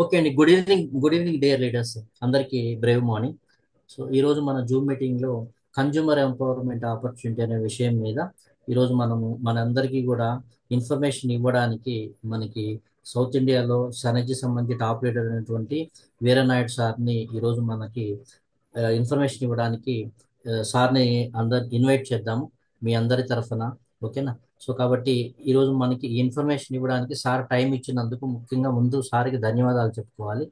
Okay అండి. Good evening dear leaders. అందరికీ Brave morning. So ఈరోజు మన జూమ్ మీటింగ్లో కన్జ్యూమర్ ఎంపవర్మెంట్ ఆపర్చునిటీ అనే విషయం మీద ఈరోజు మనము మనందరికీ కూడా ఇన్ఫర్మేషన్ ఇవ్వడానికి మనకి సౌత్ ఇండియాలో సనర్జీ సంబంధించి టాప్ లీడర్ అయినటువంటి వీరనాయుడు సార్ని ఈరోజు మనకి ఇన్ఫర్మేషన్ ఇవ్వడానికి సార్ని అందరు ఇన్వైట్ చేద్దాము మీ అందరి తరఫున. ఓకేనా? సో కాబట్టి ఈరోజు మనకి ఈ ఇన్ఫర్మేషన్ ఇవ్వడానికి సార్ టైం ఇచ్చినందుకు ముఖ్యంగా ముందు సార్కి ధన్యవాదాలు చెప్పుకోవాలి.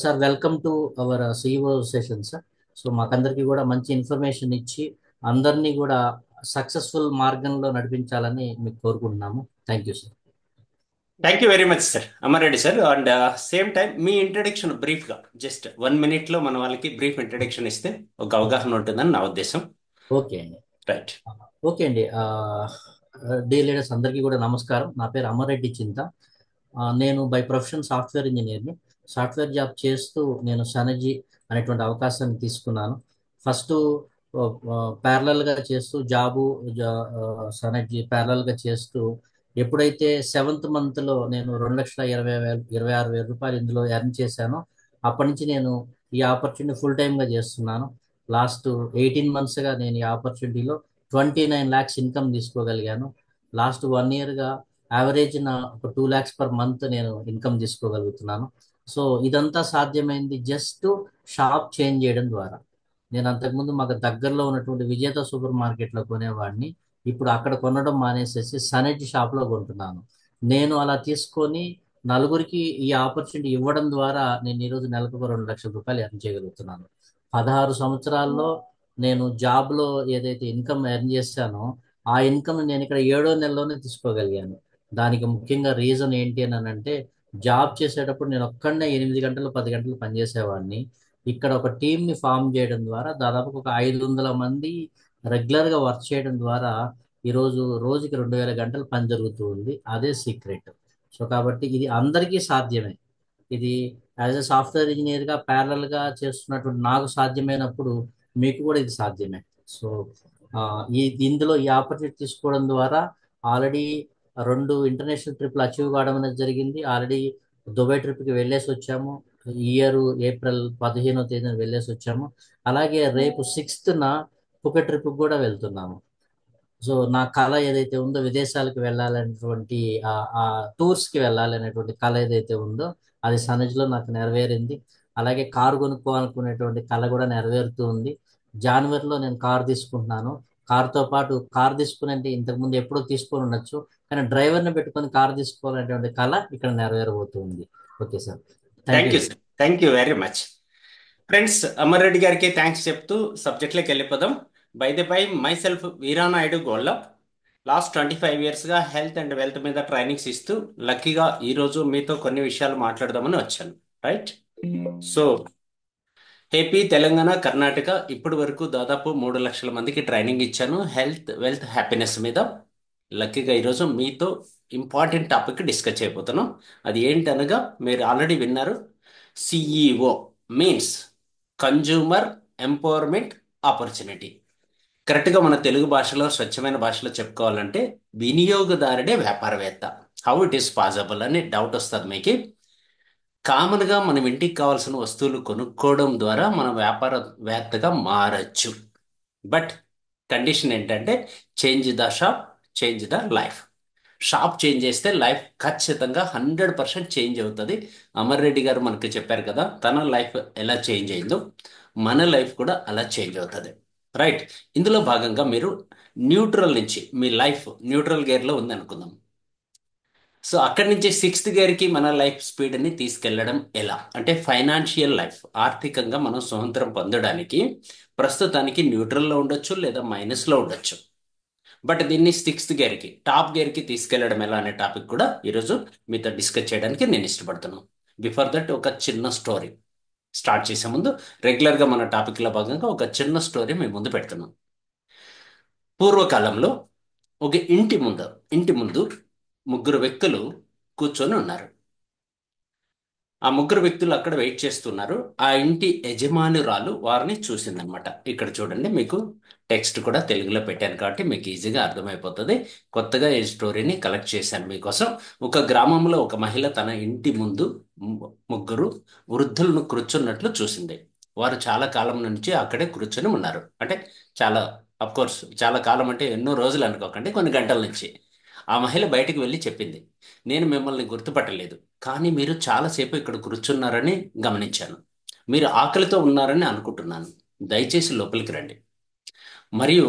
Sir, welcome to our CEO session sir. So మాకందరికీ కూడా మంచి ఇన్ఫర్మేషన్ ఇచ్చి అందరినీ కూడా సక్సెస్ఫుల్ మార్గంలో నడిపించాలని మీకు కోరుకుంటున్నాము. Thank you sir. Thank you very much sir Amarreddy sir. And same time మీ ఇంట్రడక్షన్ బ్రీఫ్గా జస్ట్ 1 minute లో మన వాళ్ళకి బ్రీఫ్ ఇంట్రడక్షన్ ఇస్తే ఒక అవగాహన ఉంటుందని నా ఉద్దేశం. ఓకే అండి. రైట్. ఓకే అండి. డియర్ లీడర్స్ అందరికీ కూడా నమస్కారం. నా పేరు అమర్రెడ్డి చింత. నేను బై ప్రొఫెషన్ సాఫ్ట్వేర్ ఇంజనీర్ని. సాఫ్ట్వేర్ జాబ్ చేస్తూ నేను సనర్జీ అనేటువంటి అవకాశాన్ని తీసుకున్నాను. ఫస్ట్ ప్యారలల్గా చేస్తూ సనర్జీ ప్యారలల్గా చేస్తూ ఎప్పుడైతే 7th monthలో నేను 2,20,26,000 ఇందులో ఎర్న్ చేశానో అప్పటి నుంచి నేను ఈ ఆపర్చునిటీ ఫుల్ టైమ్గా చేస్తున్నాను. లాస్ట్ 18 monthsగా నేను ఈ ఆపర్చునిటీలో 29 lakhs ఇన్కమ్ తీసుకోగలిగాను. లాస్ట్ 1 yearగా యావరేజ్ నా ఒక 2 lakhs per month నేను ఇన్కమ్ తీసుకోగలుగుతున్నాను. సో ఇదంతా సాధ్యమైంది జస్ట్ షాప్ చేంజ్ చేయడం ద్వారా. నేను అంతకుముందు మాకు దగ్గరలో ఉన్నటువంటి విజేత సూపర్ మార్కెట్లో కొనేవాడిని. ఇప్పుడు అక్కడ కొనడం మానేసేసి సనెడ్జ్ షాప్లో కొంటున్నాను. నేను అలా తీసుకొని నలుగురికి ఈ ఆపర్చునిటీ ఇవ్వడం ద్వారా నేను ఈరోజు నెలకు ఒక 2 లక్షల రూపాయలు ఎర్న్ చేయగలుగుతున్నాను. 16 సంవత్సరాల్లో నేను జాబ్లో ఏదైతే ఇన్కమ్ ఎర్న్ చేశానో ఆ ఇన్కమ్ నేను ఇక్కడ 7వ నెలలోనే తీసుకోగలిగాను. దానికి ముఖ్యంగా రీజన్ ఏంటి అని అంటే, జాబ్ చేసేటప్పుడు నేను ఒక్కడనే 8 గంటలు 10 గంటలు పనిచేసేవాడిని. ఇక్కడ ఒక టీంని ఫామ్ చేయడం ద్వారా దాదాపు ఒక 500 మంది రెగ్యులర్గా వర్క్ చేయడం ద్వారా ఈరోజు రోజుకి 2,000 గంటలు పని జరుగుతూ ఉంది. అదే సీక్రెట్. సో కాబట్టి ఇది అందరికీ సాధ్యమే. ఇది యాజ్ ఎ సాఫ్ట్వేర్ ఇంజనీర్గా ప్యారలల్గా చేస్తున్నటువంటి నాకు సాధ్యమైనప్పుడు మీకు కూడా ఇది సాధ్యమే. సో ఆ, ఇందులో ఈ ఆపర్చునిటీ తీసుకోవడం ద్వారా ఆల్రెడీ 2 ఇంటర్నేషనల్ ట్రిప్లు అచీవ్ కావడం అనేది జరిగింది. ఆల్రెడీ దుబాయ్ ట్రిప్కి వెళ్ళేసి వచ్చాము. ఈ ఇయర్ ఏప్రిల్ 15వ తేదీన వెళ్ళేసి వచ్చాము. అలాగే రేపు 6th పుకెట్ ట్రిప్కి కూడా వెళ్తున్నాము. సో నా కళ ఏదైతే ఉందో విదేశాలకు వెళ్ళాలనేటువంటి ఆ ఆ టూర్స్కి వెళ్ళాలనేటువంటి కళ ఏదైతే ఉందో అది సనజ్లో నాకు నెరవేరింది. అలాగే కారు కొనుక్కోవాలనుకునేటువంటి కళ కూడా నెరవేరుతూ ఉంది. జనవరిలో నేను కారు తీసుకుంటున్నాను. కారుతో పాటు కారు తీసుకునేది ఇంతకుముందు ఎప్పుడో తీసుకొని ఉండొచ్చు, కానీ డ్రైవర్ని పెట్టుకొని కారు తీసుకోవాలనేటువంటి కళ ఇక్కడ నెరవేరబోతుంది. Okay sir. Thank you thank you sir. Sir. Thank you very much. Friends, Amarreddy గారికి థ్యాంక్స్ చెప్తూ సబ్జెక్ట్లోకి వెళ్ళిపోదాం. By the by, my self Veeranaidu Golla. Last 25 yearsగా హెల్త్ అండ్ వెల్త్ మీద ట్రైనింగ్స్ ఇస్తూ లక్కీగా ఈరోజు మీతో కొన్ని విషయాలు మాట్లాడదామని వచ్చాను. Right. So AP, Telangana, Karnataka ఇప్పటి వరకు దాదాపు 3 లక్షల మందికి ట్రైనింగ్ ఇచ్చాను హెల్త్, వెల్త్, హ్యాపీనెస్ మీద. లక్కీగా ఈరోజు మీతో ఇంపార్టెంట్ టాపిక్ డిస్కస్ చేయబోతున్నాం. అది ఏంటనగా మీరు ఆల్రెడీ విన్నారు. CEO means consumer empowerment opportunity. కరెక్ట్గా మన తెలుగు భాషలో స్వచ్ఛమైన భాషలో చెప్పుకోవాలంటే వినియోగదారుడే వ్యాపారవేత్త. హౌ ఇట్ ఈస్ పాసిబుల్ అని డౌట్ వస్తుంది మీకు. కామన్గా మనం ఇంటికి కావాల్సిన వస్తువులు కొనుక్కోవడం ద్వారా మనం వ్యాపారవేత్తగా మారచ్చు. బట్ కండిషన్ ఏంటంటే change the shop, change the life. Shop change చేస్తే లైఫ్ ఖచ్చితంగా 100% చేంజ్ అవుతుంది. అమర్ రెడ్డి గారు మనకు చెప్పారు కదా, తన లైఫ్ ఎలా చేంజ్ అయిందో మన లైఫ్ కూడా అలా చేంజ్ అవుతుంది. రైట్. ఇందులో భాగంగా మీరు న్యూట్రల్ నుంచి మీ లైఫ్ న్యూట్రల్ గేర్లో ఉంది అనుకుందాం. సో అక్కడి నుంచి 6th గేర్కి మన లైఫ్ స్పీడ్ని తీసుకెళ్లడం ఎలా అంటే ఫైనాన్షియల్ లైఫ్, ఆర్థికంగా మనం స్వతంత్రం పొందడానికి ప్రస్తుతానికి న్యూట్రల్లో ఉండొచ్చు లేదా మైనస్లో ఉండొచ్చు. బట్ దీన్ని 6th గేర్కి, టాప్ గేర్కి తీసుకెళ్లడం ఎలా అనే టాపిక్ కూడా ఈరోజు మీతో డిస్కస్ చేయడానికి నేను ఇష్టపడుతున్నాను. బిఫోర్ దట్ ఒక చిన్న స్టోరీ స్టార్ట్ చేసే ముందు, రెగ్యులర్గా మన టాపిక్లో భాగంగా ఒక చిన్న స్టోరీ మీ ముందు పెడుతున్నాం. పూర్వకాలంలో ఒక ఇంటి ముందు ముగ్గురు వ్యక్తులు కూర్చొని ఉన్నారు. ఆ ముగ్గురు వ్యక్తులు అక్కడ వెయిట్ చేస్తున్నారు. ఆ ఇంటి యజమానురాలు వారిని చూసిందనమాట. ఇక్కడ చూడండి, మీకు టెక్స్ట్ కూడా తెలుగులో పెట్టాను కాబట్టి మీకు ఈజీగా అర్థమైపోతుంది. కొత్తగా ఈ స్టోరీని కలెక్ట్ చేశాను మీకోసం. ఒక గ్రామంలో ఒక మహిళ తన ఇంటి ముందు ముగ్గురు వృద్ధులను కూర్చున్నట్లు చూసింది. వారు చాలా కాలం నుంచి అక్కడే కూర్చొని ఉన్నారు. అంటే చాలా, కోర్స్ చాలా కాలం అంటే ఎన్నో రోజులు అనుకోకండి, కొన్ని గంటల నుంచి. ఆ మహిళ బయటికి వెళ్ళి చెప్పింది, నేను మిమ్మల్ని గుర్తుపట్టలేదు, కానీ మీరు చాలాసేపు ఇక్కడ కూర్చున్నారని గమనించాను. మీరు ఆకలితో ఉన్నారని అనుకుంటున్నాను. దయచేసి లోపలికి రండి మరియు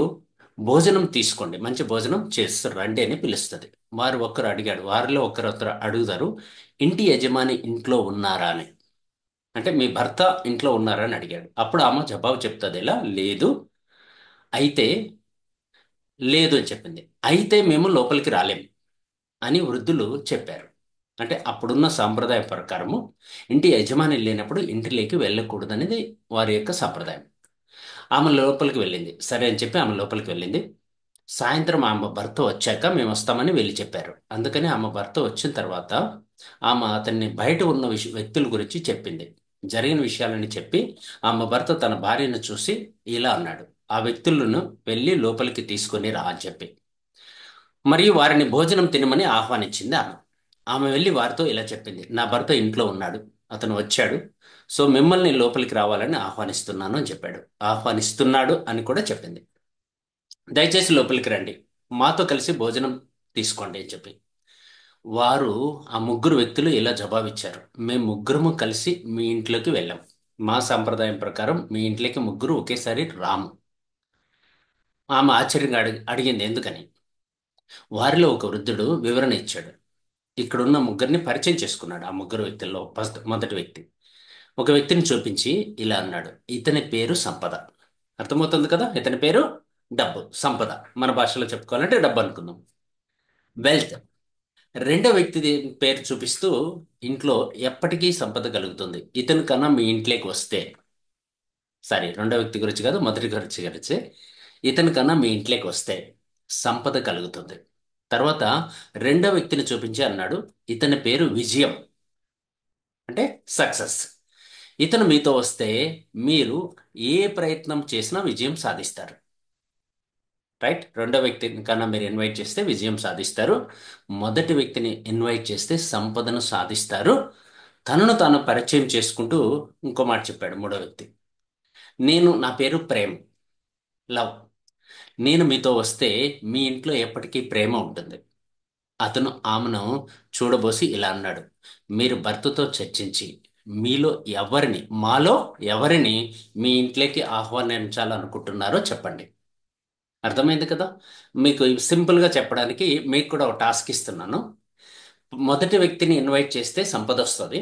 భోజనం తీసుకోండి, మంచి భోజనం చేస్తారు రండి అని పిలుస్తుంది. వారు ఒక్కరు అడిగాడు, వారిలో ఒకరు అడుగుతారు, ఇంటి యజమాని ఇంట్లో ఉన్నారా అని. అంటే మీ భర్త ఇంట్లో ఉన్నారా అని అడిగాడు. అప్పుడు ఆమె జవాబు చెప్తుంది, ఇలా లేదు. అయితే లేదు అని చెప్పింది. అయితే మేము లోపలికి రాలేం అని వృద్ధులు చెప్పారు. అంటే అప్పుడున్న సాంప్రదాయం ప్రకారము ఇంటి యజమాని లేనప్పుడు ఇంటిలోకి వెళ్ళకూడదనేది వారి యొక్క సాంప్రదాయం. ఆమె లోపలికి వెళ్ళింది. సరే అని చెప్పి ఆమె లోపలికి వెళ్ళింది. సాయంత్రం ఆమె భర్త వచ్చాక మేము వస్తామని వెళ్ళి చెప్పారు. అందుకని ఆమె భర్త వచ్చిన తర్వాత ఆమె అతన్ని బయట ఉన్న వ్యక్తుల గురించి చెప్పింది. జరిగిన విషయాలని చెప్పి ఆమె భర్త తన భార్యను చూసి ఇలా అన్నాడు, ఆ వ్యక్తులను వెళ్ళి లోపలికి తీసుకొని రా అని చెప్పి, మరియు వారిని భోజనం తినమని ఆహ్వానించింది ఆమె. ఆమె వెళ్ళి వారితో ఇలా చెప్పింది, నా భర్త ఇంట్లో ఉన్నాడు, అతను వచ్చాడు, సో మిమ్మల్ని లోపలికి రావాలని ఆహ్వానిస్తున్నాను అని చెప్పాడు. ఆహ్వానిస్తున్నాడు అని కూడా చెప్పింది. దయచేసి లోపలికి రండి, మాతో కలిసి భోజనం తీసుకోండి అని చెప్పి. వారు, ఆ ముగ్గురు వ్యక్తులు ఇలా జవాబిచ్చారు, మేము ముగ్గురము కలిసి మీ ఇంట్లోకి వెళ్ళాం. మా సంప్రదాయం ప్రకారం మీ ఇంట్లోకి ముగ్గురు ఒకేసారి రాము. ఆమె ఆశ్చర్యంగా అడిగింది ఎందుకని. వారిలో ఒక వృద్ధుడు వివరణ ఇచ్చాడు. ఇక్కడున్న ముగ్గురిని పరిచయం చేసుకున్నాడు. ఆ ముగ్గురు వ్యక్తుల్లో మొదటి వ్యక్తి ఒక వ్యక్తిని చూపించి ఇలా అన్నాడు, ఇతని పేరు సంపద. అర్థమవుతుంది కదా, ఇతని పేరు డబ్బు, సంపద. మన భాషలో చెప్పుకోవాలంటే డబ్బు అనుకుందాం, వెల్త్. రెండో వ్యక్తి పేరు చూపిస్తూ, ఇంట్లో ఎప్పటికీ సంపద కలుగుతుంది, ఇతని కన్నా మీ ఇంట్లోకి వస్తే. సారీ, రెండో వ్యక్తి గురించి కాదు, మొదటి గురించి. ఇతని కన్నా మీ ఇంట్లోకి వస్తే సంపద కలుగుతుంది. తర్వాత రెండో వ్యక్తిని చూపించి అన్నాడు, ఇతని పేరు విజయం, అంటే సక్సెస్. ఇతను మీతో వస్తే మీరు ఏ ప్రయత్నం చేసినా విజయం సాధిస్తారు. రైట్, రెండో వ్యక్తిని కన్నా మీరు ఇన్వైట్ చేస్తే విజయం సాధిస్తారు. మొదటి వ్యక్తిని ఇన్వైట్ చేస్తే సంపదను సాధిస్తారు. తనను తాను పరిచయం చేసుకుంటూ ఇంకో మాట చెప్పాడు మూడో వ్యక్తి, నా పేరు ప్రేమ్, లవ్. నేను మీతో వస్తే మీ ఇంట్లో ఎప్పటికీ ప్రేమ ఉంటుంది. అతను ఆమెను చూడబోసి ఇలా అన్నాడు, మీరు భర్తతో చర్చించి మాలో ఎవరిని మీ ఇంట్లోకి ఆహ్వానించాలనుకుంటున్నారో చెప్పండి. అర్థమైంది కదా. మీకు సింపుల్గా చెప్పడానికి మీకు కూడా ఒక టాస్క్ ఇస్తున్నాను. మొదటి వ్యక్తిని ఇన్వైట్ చేస్తే సంపద వస్తుంది,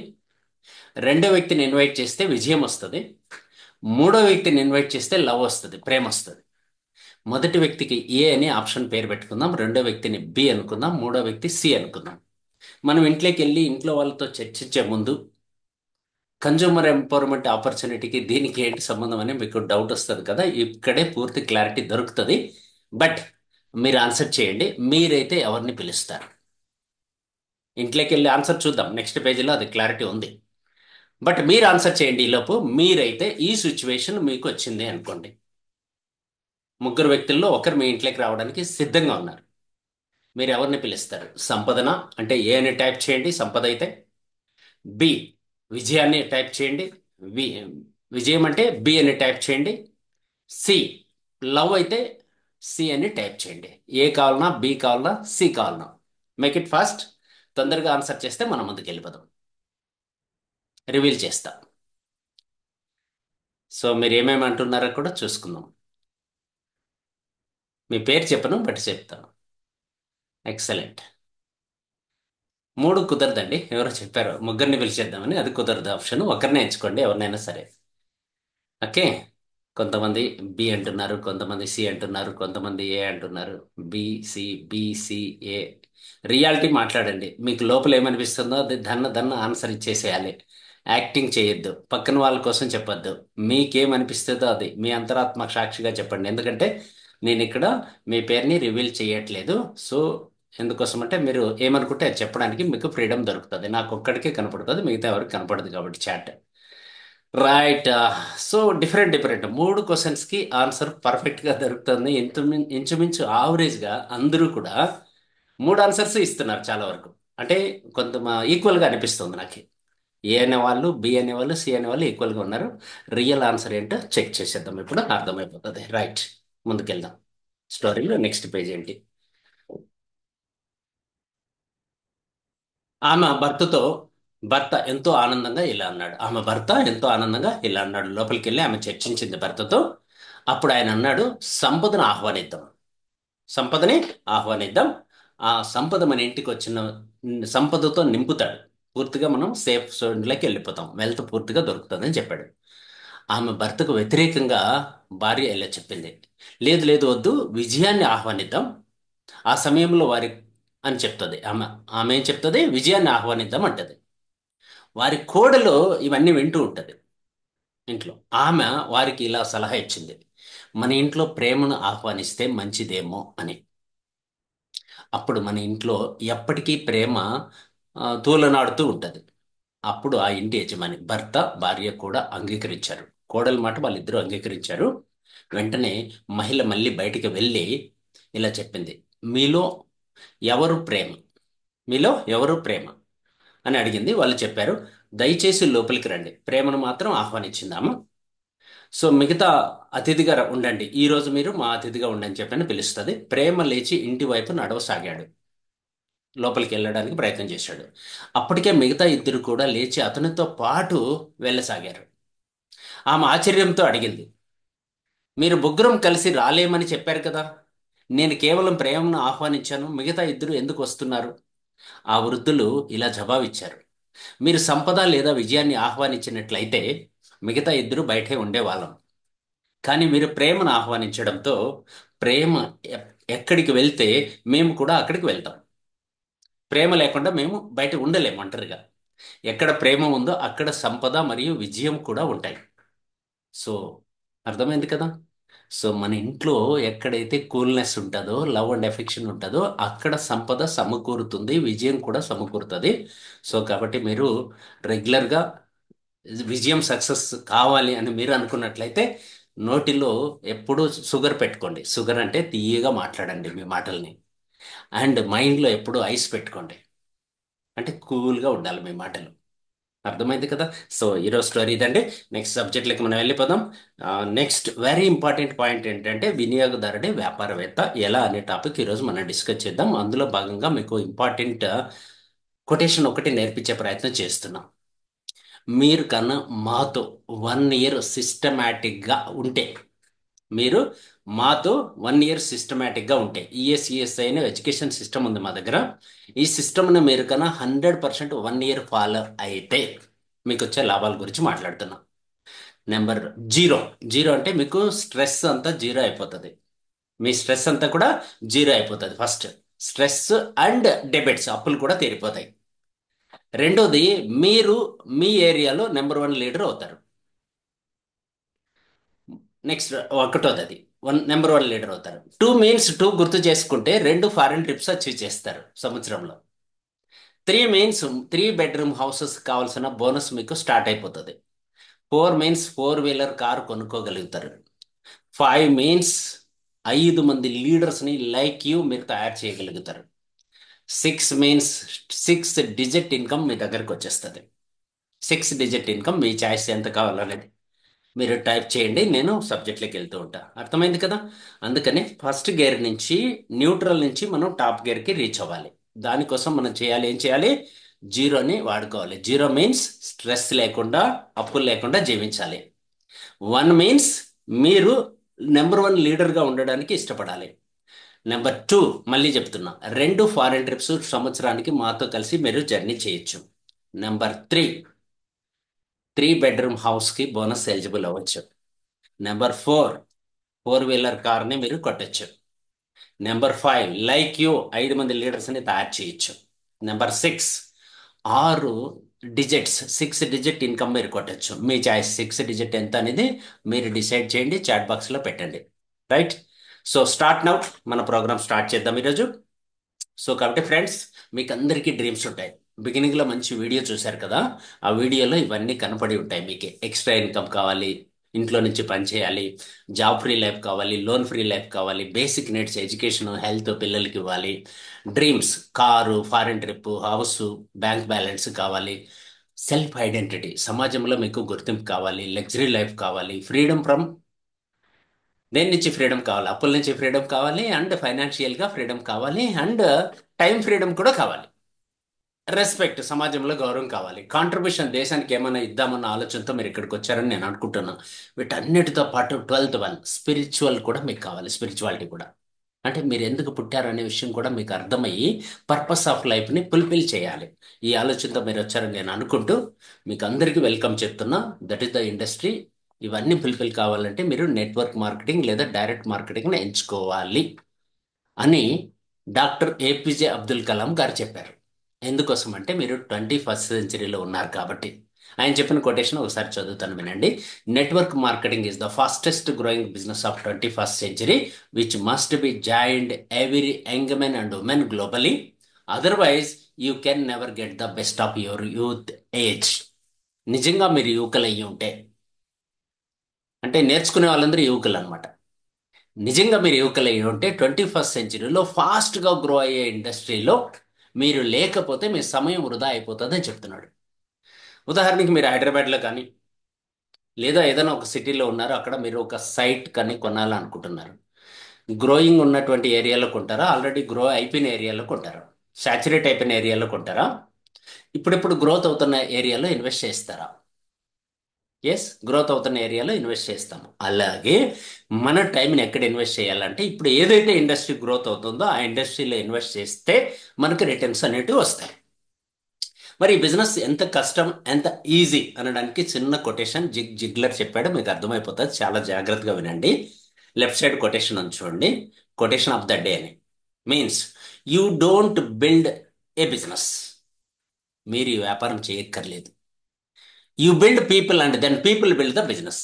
రెండో వ్యక్తిని ఇన్వైట్ చేస్తే విజయం వస్తుంది, మూడో వ్యక్తిని ఇన్వైట్ చేస్తే లవ్ వస్తుంది, ప్రేమ వస్తుంది. మొదటి వ్యక్తికి ఏ అని ఆప్షన్ పేరు పెట్టుకుందాం, రెండో వ్యక్తిని బి అనుకుందాం, మూడో వ్యక్తి సి అనుకుందాం. మనం ఇంట్లోకి వెళ్ళి ఇంట్లో వాళ్ళతో చర్చించే ముందు కన్జ్యూమర్ ఎంపవర్మెంట్ ఆపర్చునిటీకి దీనికి ఏంటి సంబంధం అని మీకు డౌట్ వస్తుంది కదా, ఇక్కడే పూర్తి క్లారిటీ దొరుకుతుంది. బట్ మీరు ఆన్సర్ చేయండి, మీరైతే ఎవరిని పిలుస్తారు? ఇంట్లోకి వెళ్ళి ఆన్సర్ చూద్దాం, నెక్స్ట్ పేజీలో అది క్లారిటీ ఉంది. బట్ మీరు ఆన్సర్ చేయండి. ఈలోపు మీరైతే ఈ సిచ్యువేషన్ మీకు వచ్చింది అనుకోండి, ముగ్గురు వ్యక్తుల్లో ఒకరు మీ ఇంట్లోకి రావడానికి సిద్ధంగా ఉన్నారు, మీరు ఎవరిని పిలుస్తారు? సంపదన అంటే ఏ అని టైప్ చేయండి సంపద అయితే, బి విజయాన్ని టైప్ చేయండి, వి విజయం అంటే బి అని టైప్ చేయండి, సి లవ్ అయితే సి అని టైప్ చేయండి. ఏ కావాలన్నా, బి కావాలన్నా, సి కావాలన్నా. మేక్ ఇట్ ఫాస్ట్, తొందరగా ఆన్సర్ చేస్తే మనం ముందుకు వెళ్ళిపోదాం. రివీల్ చేస్తా. సో మీరు ఏమేమి అంటున్నారో కూడా చూసుకుందాం. మీ పేరు చెప్పను బట్ చెప్తాను. ఎక్సలెంట్. మూడు కుదరదండి, ఎవరో చెప్పారు ముగ్గురిని పిలిచేద్దామని, అది కుదరదు ఆప్షన్. ఒకరినే ఎంచుకోండి ఎవరినైనా సరే. ఓకే. కొంతమంది బి అంటున్నారు, కొంతమంది సి అంటున్నారు, కొంతమంది ఏ అంటున్నారు. బి సి, బి సి, ఏ. రియాలిటీ మాట్లాడండి, మీకు లోపల ఏమనిపిస్తుందో అది దన్న దన్న ఆన్సర్ ఇచ్చేసేయాలి. యాక్టింగ్ చేయొద్దు, పక్కన వాళ్ళ కోసం చెప్పొద్దు. మీకేమనిపిస్తుందో అది మీ అంతరాత్మ సాక్షిగా చెప్పండి. ఎందుకంటే నేను ఇక్కడ మీ పేరుని రివీల్ చేయట్లేదు. సో ఎందుకోసం అంటే మీరు ఏమనుకుంటే అది చెప్పడానికి మీకు ఫ్రీడమ్ దొరుకుతుంది. నాకు ఒక్కడికే కనపడుతుంది, మిగతా ఎవరికి కనపడదు కాబట్టి chat. Right. So different different 3 క్వశ్చన్స్కి ఆన్సర్ పర్ఫెక్ట్గా దొరుకుతుంది. ఇంచుమించు ఆవరేజ్గా అందరూ కూడా 3 ఆన్సర్స్ ఇస్తున్నారు చాలా వరకు. అంటే కొంత ఈక్వల్గా అనిపిస్తుంది నాకు. ఏ అనేవాళ్ళు, బి అనేవాళ్ళు, సి అనేవాళ్ళు ఈక్వల్గా ఉన్నారు. రియల్ ఆన్సర్ ఏంటో చెక్ చేసేద్దాం, ఇప్పుడు అర్థమైపోతుంది. రైట్, ముందుకెళ్దాం. స్టోరీలో నెక్స్ట్ పేజ్ ఏంటి? ఆమె భర్తతో భర్త ఎంతో ఆనందంగా ఇలా అన్నాడు. ఆమె భర్త ఎంతో ఆనందంగా ఇలా అన్నాడు. లోపలికి వెళ్ళి ఆమె చర్చించింది భర్తతో. అప్పుడు ఆయన అన్నాడు, సంపదను ఆహ్వానిద్దాం, సంపదని ఆహ్వానిద్దాం. ఆ సంపద మన ఇంటికి వచ్చిన సంపదతో నింపుతాడు. పూర్తిగా మనం సేఫ్ జోన్లోకి వెళ్ళిపోతాం, వెల్త్ పూర్తిగా దొరుకుతుందని చెప్పాడు. ఆమె భర్తకు వ్యతిరేకంగా భార్య ఇలా చెప్పింది, లేదు లేదు వద్దు, విజయాన్ని ఆహ్వానిద్దాం. ఆ సమయంలో వారి అని చెప్తుంది ఆమె. ఆమె ఏం చెప్తుంది? విజయాన్ని ఆహ్వానిద్దాం అంటది. వారి కోడలు ఇవన్నీ వింటూ ఉంటది ఇంట్లో. ఆమె వారికి ఇలా సలహా ఇచ్చింది, మన ఇంట్లో ప్రేమను ఆహ్వానిస్తే మంచిదేమో అని. అప్పుడు మన ఇంట్లో ఎప్పటికీ ప్రేమ తూలనాడుతూ ఉంటది. అప్పుడు ఆ ఇంటి యజమాని భర్త భార్య కూడా అంగీకరించారు. కోడలి మాట వాళ్ళిద్దరూ అంగీకరించారు. వెంటనే మహిళ మళ్ళీ బయటికి వెళ్ళి ఇలా చెప్పింది, మీలో ఎవరు ప్రేమ, మీలో ఎవరు ప్రేమ అని అడిగింది. వాళ్ళు చెప్పారు, దయచేసి లోపలికి రండి. ప్రేమను మాత్రం ఆహ్వానించిందాము. సో మిగతా అతిథిగా ఉండండి, ఈ రోజు మీరు మా అతిథిగా ఉండండి చెప్పని పిలుస్తుంది. ప్రేమ లేచి ఇంటి వైపు నడవసాగాడు, లోపలికి వెళ్ళడానికి ప్రయత్నం చేశాడు. అప్పటికే మిగతా ఇద్దరు కూడా లేచి అతనితో పాటు వెళ్ళసాగారు. ఆమె ఆశ్చర్యంతో అడిగింది, మీరు ముగ్గురం కలిసి రాలేమని చెప్పారు కదా, నేను కేవలం ప్రేమను ఆహ్వానించాను, మిగతా ఇద్దరు ఎందుకు వస్తున్నారు? ఆ వృద్ధులు ఇలా జవాబిచ్చారు, మీరు సంపద లేదా విజయాన్ని ఆహ్వానించినట్లయితే మిగతా ఇద్దరు బయటే ఉండేవాళ్ళం. కానీ మీరు ప్రేమను ఆహ్వానించడంతో ప్రేమ ఎక్కడికి వెళ్తే మేము కూడా అక్కడికి వెళ్తాం. ప్రేమ లేకుండా మేము బయట ఉండలేము ఒంటరిగా. ఎక్కడ ప్రేమ ఉందో అక్కడ సంపద మరియు విజయం కూడా ఉంటాయి. సో అర్థమైంది కదా. సో మన ఇంట్లో ఎక్కడైతే కూల్నెస్ ఉంటుందో, లవ్ అండ్ ఎఫెక్షన్ ఉంటుందో అక్కడ సంపద సమకూరుతుంది, విజయం కూడా సమకూరుతుంది. సో కాబట్టి మీరు రెగ్యులర్గా విజయం సక్సెస్ కావాలి అని మీరు అనుకున్నట్లయితే నోటిలో ఎప్పుడూ షుగర్ పెట్టుకోండి. షుగర్ అంటే తీయగా మాట్లాడండి మీ మాటల్ని. అండ్ మైండ్లో ఎప్పుడూ ఐస్ పెట్టుకోండి, అంటే కూల్గా ఉండాలి మీ మాటలు. అర్థమైంది కదా. సో ఈరోజు స్టోరీ ఇదండి. నెక్స్ట్ సబ్జెక్ట్లకి మనం వెళ్ళిపోదాం. నెక్స్ట్ వెరీ ఇంపార్టెంట్ పాయింట్ ఏంటంటే వినియోగదారుడే వ్యాపారవేత్త ఎలా అనే టాపిక్ ఈరోజు మనం డిస్కస్ చేద్దాం. అందులో భాగంగా మీకు ఇంపార్టెంట్ కొటేషన్ ఒకటి నేర్పించే ప్రయత్నం చేస్తున్నాం. మీరు కన్నా మాతో 1 ఇయర్ సిస్టమేటిక్గా ఉంటే, మీరు మాతో 1 ఇయర్ సిస్టమేటిక్గా ఉంటే, ఈఎస్ఈఎస్ఐ అనే ఎడ్యుకేషన్ సిస్టమ్ ఉంది మా దగ్గర. ఈ సిస్టమ్ను మీరు కన్నా 100% 1 ఇయర్ ఫాలో అయితే మీకు వచ్చే లాభాల గురించి మాట్లాడుతున్నాం. Number zero. జీరో అంటే మీకు స్ట్రెస్ అంతా జీరో అయిపోతుంది. మీ స్ట్రెస్ అంతా కూడా జీరో అయిపోతుంది. ఫస్ట్ స్ట్రెస్ అండ్ డెబిట్స్, అప్పులు కూడా తీరిపోతాయి. రెండోది, మీరు మీ ఏరియాలో నెంబర్ 1 లీడర్ అవుతారు. నెక్స్ట్ ఒకటోది అది నెంబర్ 1 లీడర్ అవుతారు. 2 గుర్తు చేసుకుంటే 2 ఫారిన్ ట్రిప్స్ అచీవ్ చేస్తారు సంవత్సరంలో. 3 3 బెడ్రూమ్ హౌసెస్ కావాల్సిన బోనస్ మీకు స్టార్ట్ అయిపోతుంది. 4 వీలర్ కారు కొనుక్కోగలుగుతారు. 5 5 మంది లీడర్స్ని లైక్ యూ మీరు తయారు చేయగలుగుతారు. 6 డిజిట్ ఇన్కమ్ మీ దగ్గరకు వచ్చేస్తుంది. 6 డిజిట్ ఇన్కమ్ మీ చాయిస్ ఎంత కావాలనేది మీరు టైప్ చేయండి, నేను సబ్జెక్ట్లోకి వెళ్తూ ఉంటా. అర్థమైంది కదా. అందుకని ఫస్ట్ గేర్ నుంచి, న్యూట్రల్ నుంచి మనం టాప్ గేర్కి రీచ్ అవ్వాలి. దానికోసం మనం చేయాలి, ఏం చేయాలి? జీరోని వాడుకోవాలి. జీరో మీన్స్ స్ట్రెస్ లేకుండా, అప్పులు లేకుండా జీవించాలి. 1 మీరు నెంబర్ 1 లీడర్గా ఉండడానికి ఇష్టపడాలి. నెంబర్ 2, మళ్ళీ చెప్తున్నా, 2 ఫారెన్ ట్రిప్స్ సంవత్సరానికి మాతో కలిసి మీరు జర్నీ చేయొచ్చు. నెంబర్ 3, 3 బెడ్రూమ్ హౌస్కి బోనస్ ఎలిజిబుల్ అవ్వచ్చు. నెంబర్ 4, 4 వీలర్ కార్ని మీరు కొట్టచ్చు. నెంబర్ 5, లైక్ యూ 5 మంది లీడర్స్ని తయారు చేయొచ్చు. నెంబర్ 6, 6 డిజిట్ ఇన్కమ్ మీరు కొట్టచ్చు. మీ చాయిస్ 6 డిజిట్ ఎంత అనేది మీరు డిసైడ్ చేయండి, చాట్ బాక్స్లో పెట్టండి. రైట్. సో స్టార్ట్ నౌ, మన ప్రోగ్రామ్ స్టార్ట్ చేద్దాం ఈరోజు. సో కాబట్టి ఫ్రెండ్స్, మీకు అందరికీ డ్రీమ్స్ ఉంటాయి. బిగినింగ్లో మంచి వీడియో చూశారు కదా, ఆ వీడియోలో ఇవన్నీ కనపడి ఉంటాయి. మీకు ఎక్స్ట్రా ఇన్కమ్ కావాలి, ఇంట్లో నుంచి పని చేయాలి, జాబ్ ఫ్రీ లైఫ్ కావాలి, లోన్ ఫ్రీ లైఫ్ కావాలి, బేసిక్ నీడ్స్ ఎడ్యుకేషన్ హెల్త్ పిల్లలకి ఇవ్వాలి, dreams car, foreign trip, house, bank balance కావాలి, సెల్ఫ్ ఐడెంటిటీ సమాజంలో మీకు గుర్తింపు కావాలి, లగ్జరీ లైఫ్ కావాలి, ఫ్రీడమ్ ఫ్రమ్ దేని నుంచి ఫ్రీడమ్ కావాలి, అప్పుల నుంచి ఫ్రీడమ్ కావాలి, అండ్ ఫైనాన్షియల్గా ఫ్రీడమ్ కావాలి, అండ్ టైం ఫ్రీడమ్ కూడా కావాలి, రెస్పెక్ట్ సమాజంలో గౌరవం కావాలి, కాంట్రిబ్యూషన్ దేశానికి ఏమైనా ఇద్దామన్న ఆలోచనతో మీరు ఇక్కడికి వచ్చారని నేను అనుకుంటున్నాను. వీటన్నిటితో పాటు 12th వన్ స్పిరిచువల్ కూడా మీకు కావాలి, స్పిరిచువాలిటీ కూడా. అంటే మీరు ఎందుకు పుట్టారు అనే విషయం కూడా మీకు అర్థమయ్యి పర్పస్ ఆఫ్ లైఫ్ని ఫుల్ఫిల్ చేయాలి. ఈ ఆలోచనతో మీరు వచ్చారని నేను అనుకుంటూ మీకు అందరికీ వెల్కమ్ చెప్తున్నా. That is the industry. ఇవన్నీ ఫుల్ఫిల్ కావాలంటే మీరు నెట్వర్క్ మార్కెటింగ్ లేదా డైరెక్ట్ మార్కెటింగ్ని ఎంచుకోవాలి అని డాక్టర్ ఏపీజే అబ్దుల్ కలాం గారు చెప్పారు. ఎందుకోసం అంటే మీరు 21st సెంచరీలో ఉన్నారు కాబట్టి. ఆయన చెప్పిన కొటేషన్ ఒకసారి చదువుతాను, వినండి. Network marketing is the fastest growing business of 21st century which must be joined every young men and women globally, otherwise you can never get the best of your youth age. నిజంగా మీరు యువకులు అయ్యి ఉంటే, అంటే నేర్చుకునే వాళ్ళందరూ యువకులు అనమాట. నిజంగా మీరు యువకులు అయ్యి ఉంటే 21st సెంచరీలో ఫాస్ట్గా గ్రో అయ్యే ఇండస్ట్రీలో మీరు లేకపోతే మీ సమయం వృధా అయిపోతుందని చెప్తున్నాడు. ఉదాహరణకి మీరు హైదరాబాద్లో కానీ లేదా ఏదైనా ఒక సిటీలో ఉన్నారు, అక్కడ మీరు ఒక సైట్ కానీ కొనాలనుకుంటున్నారు. గ్రోయింగ్ ఉన్నటువంటి ఏరియాలో కొంటారా, ఆల్రెడీ గ్రో అయిపోయిన ఏరియాలో కొంటారా, సాచురేట్ అయిపోయిన ఏరియాలో కొంటారా, ఇప్పుడిప్పుడు గ్రోత్ అవుతున్న ఏరియాలో ఇన్వెస్ట్ చేస్తారా? ఎస్, గ్రోత్ అవుతున్న ఏరియాలో ఇన్వెస్ట్ చేస్తాము. అలాగే మన టైంని ఎక్కడ ఇన్వెస్ట్ చేయాలంటే ఇప్పుడు ఏదైతే ఇండస్ట్రీ గ్రోత్ అవుతుందో ఆ ఇండస్ట్రీలో ఇన్వెస్ట్ చేస్తే మనకు రిటర్న్స్ అనేటివి వస్తాయి. మరి ఈ బిజినెస్ ఎంత కష్టం ఎంత ఈజీ అనడానికి చిన్న కొటేషన్ జిగ్లర్ చెప్పాడు, మీకు అర్థమైపోతుంది. చాలా జాగ్రత్తగా వినండి. లెఫ్ట్ సైడ్ కొటేషన్ ఉంది చూడండి, కొటేషన్ ఆఫ్ ద డే అని. Means you don't build a business, మీరు ఈ వ్యాపారం చేయక్కర్లేదు. You build people and then people build the business.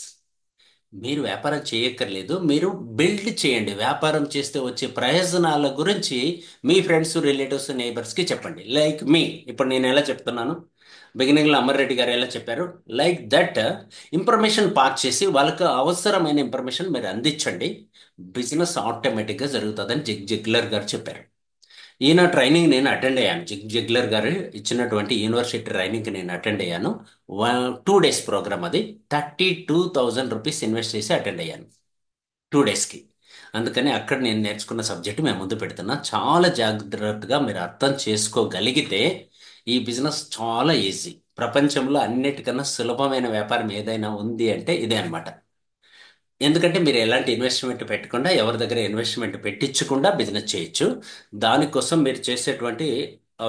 మీరు వ్యాపారం చేయక్కర్లేదు, మీరు బిల్డ్ చేయండి. వ్యాపారం చేస్తే వచ్చే ప్రయోజనాల గురించి మీ ఫ్రెండ్స్, రిలేటివ్స్, నేబర్స్కి చెప్పండి. లైక్ మీ, ఇప్పుడు నేను ఎలా చెప్తున్నాను, బిగినింగ్లో అమర్రెడ్డి గారు ఎలా చెప్పారు, లైక్ దట్ ఇన్ఫర్మేషన్ పాస్ చేసి వాళ్ళకు అవసరమైన ఇన్ఫర్మేషన్ మీరు అందించండి. బిజినెస్ ఆటోమేటిక్గా జరుగుతుందని జిగ్లర్ గారు చెప్పారు. ఈయన ట్రైనింగ్ నేను అటెండ్ అయ్యాను. జిగ్లర్ గారు ఇచ్చినటువంటి యూనివర్సిటీ ట్రైనింగ్కి నేను అటెండ్ అయ్యాను. 2 days ప్రోగ్రామ్ అది. 32,000 రూపీస్ ఇన్వెస్ట్ చేసి అటెండ్ అయ్యాను 2 daysకి. అందుకని అక్కడ నేను నేర్చుకున్న సబ్జెక్ట్ మేము ముందు పెడుతున్నా. చాలా జాగ్రత్తగా మీరు అర్థం చేసుకోగలిగితే ఈ బిజినెస్ చాలా ఈజీ. ప్రపంచంలో అన్నిటికన్నా సులభమైన వ్యాపారం ఏదైనా ఉంది అంటే ఇదే అనమాట. ఎందుకంటే మీరు ఎలాంటి ఇన్వెస్ట్మెంట్ పెట్టకుండా, ఎవరి దగ్గర ఇన్వెస్ట్మెంట్ పెట్టించకుండా బిజినెస్ చేయొచ్చు. దానికోసం మీరు చేసేటువంటి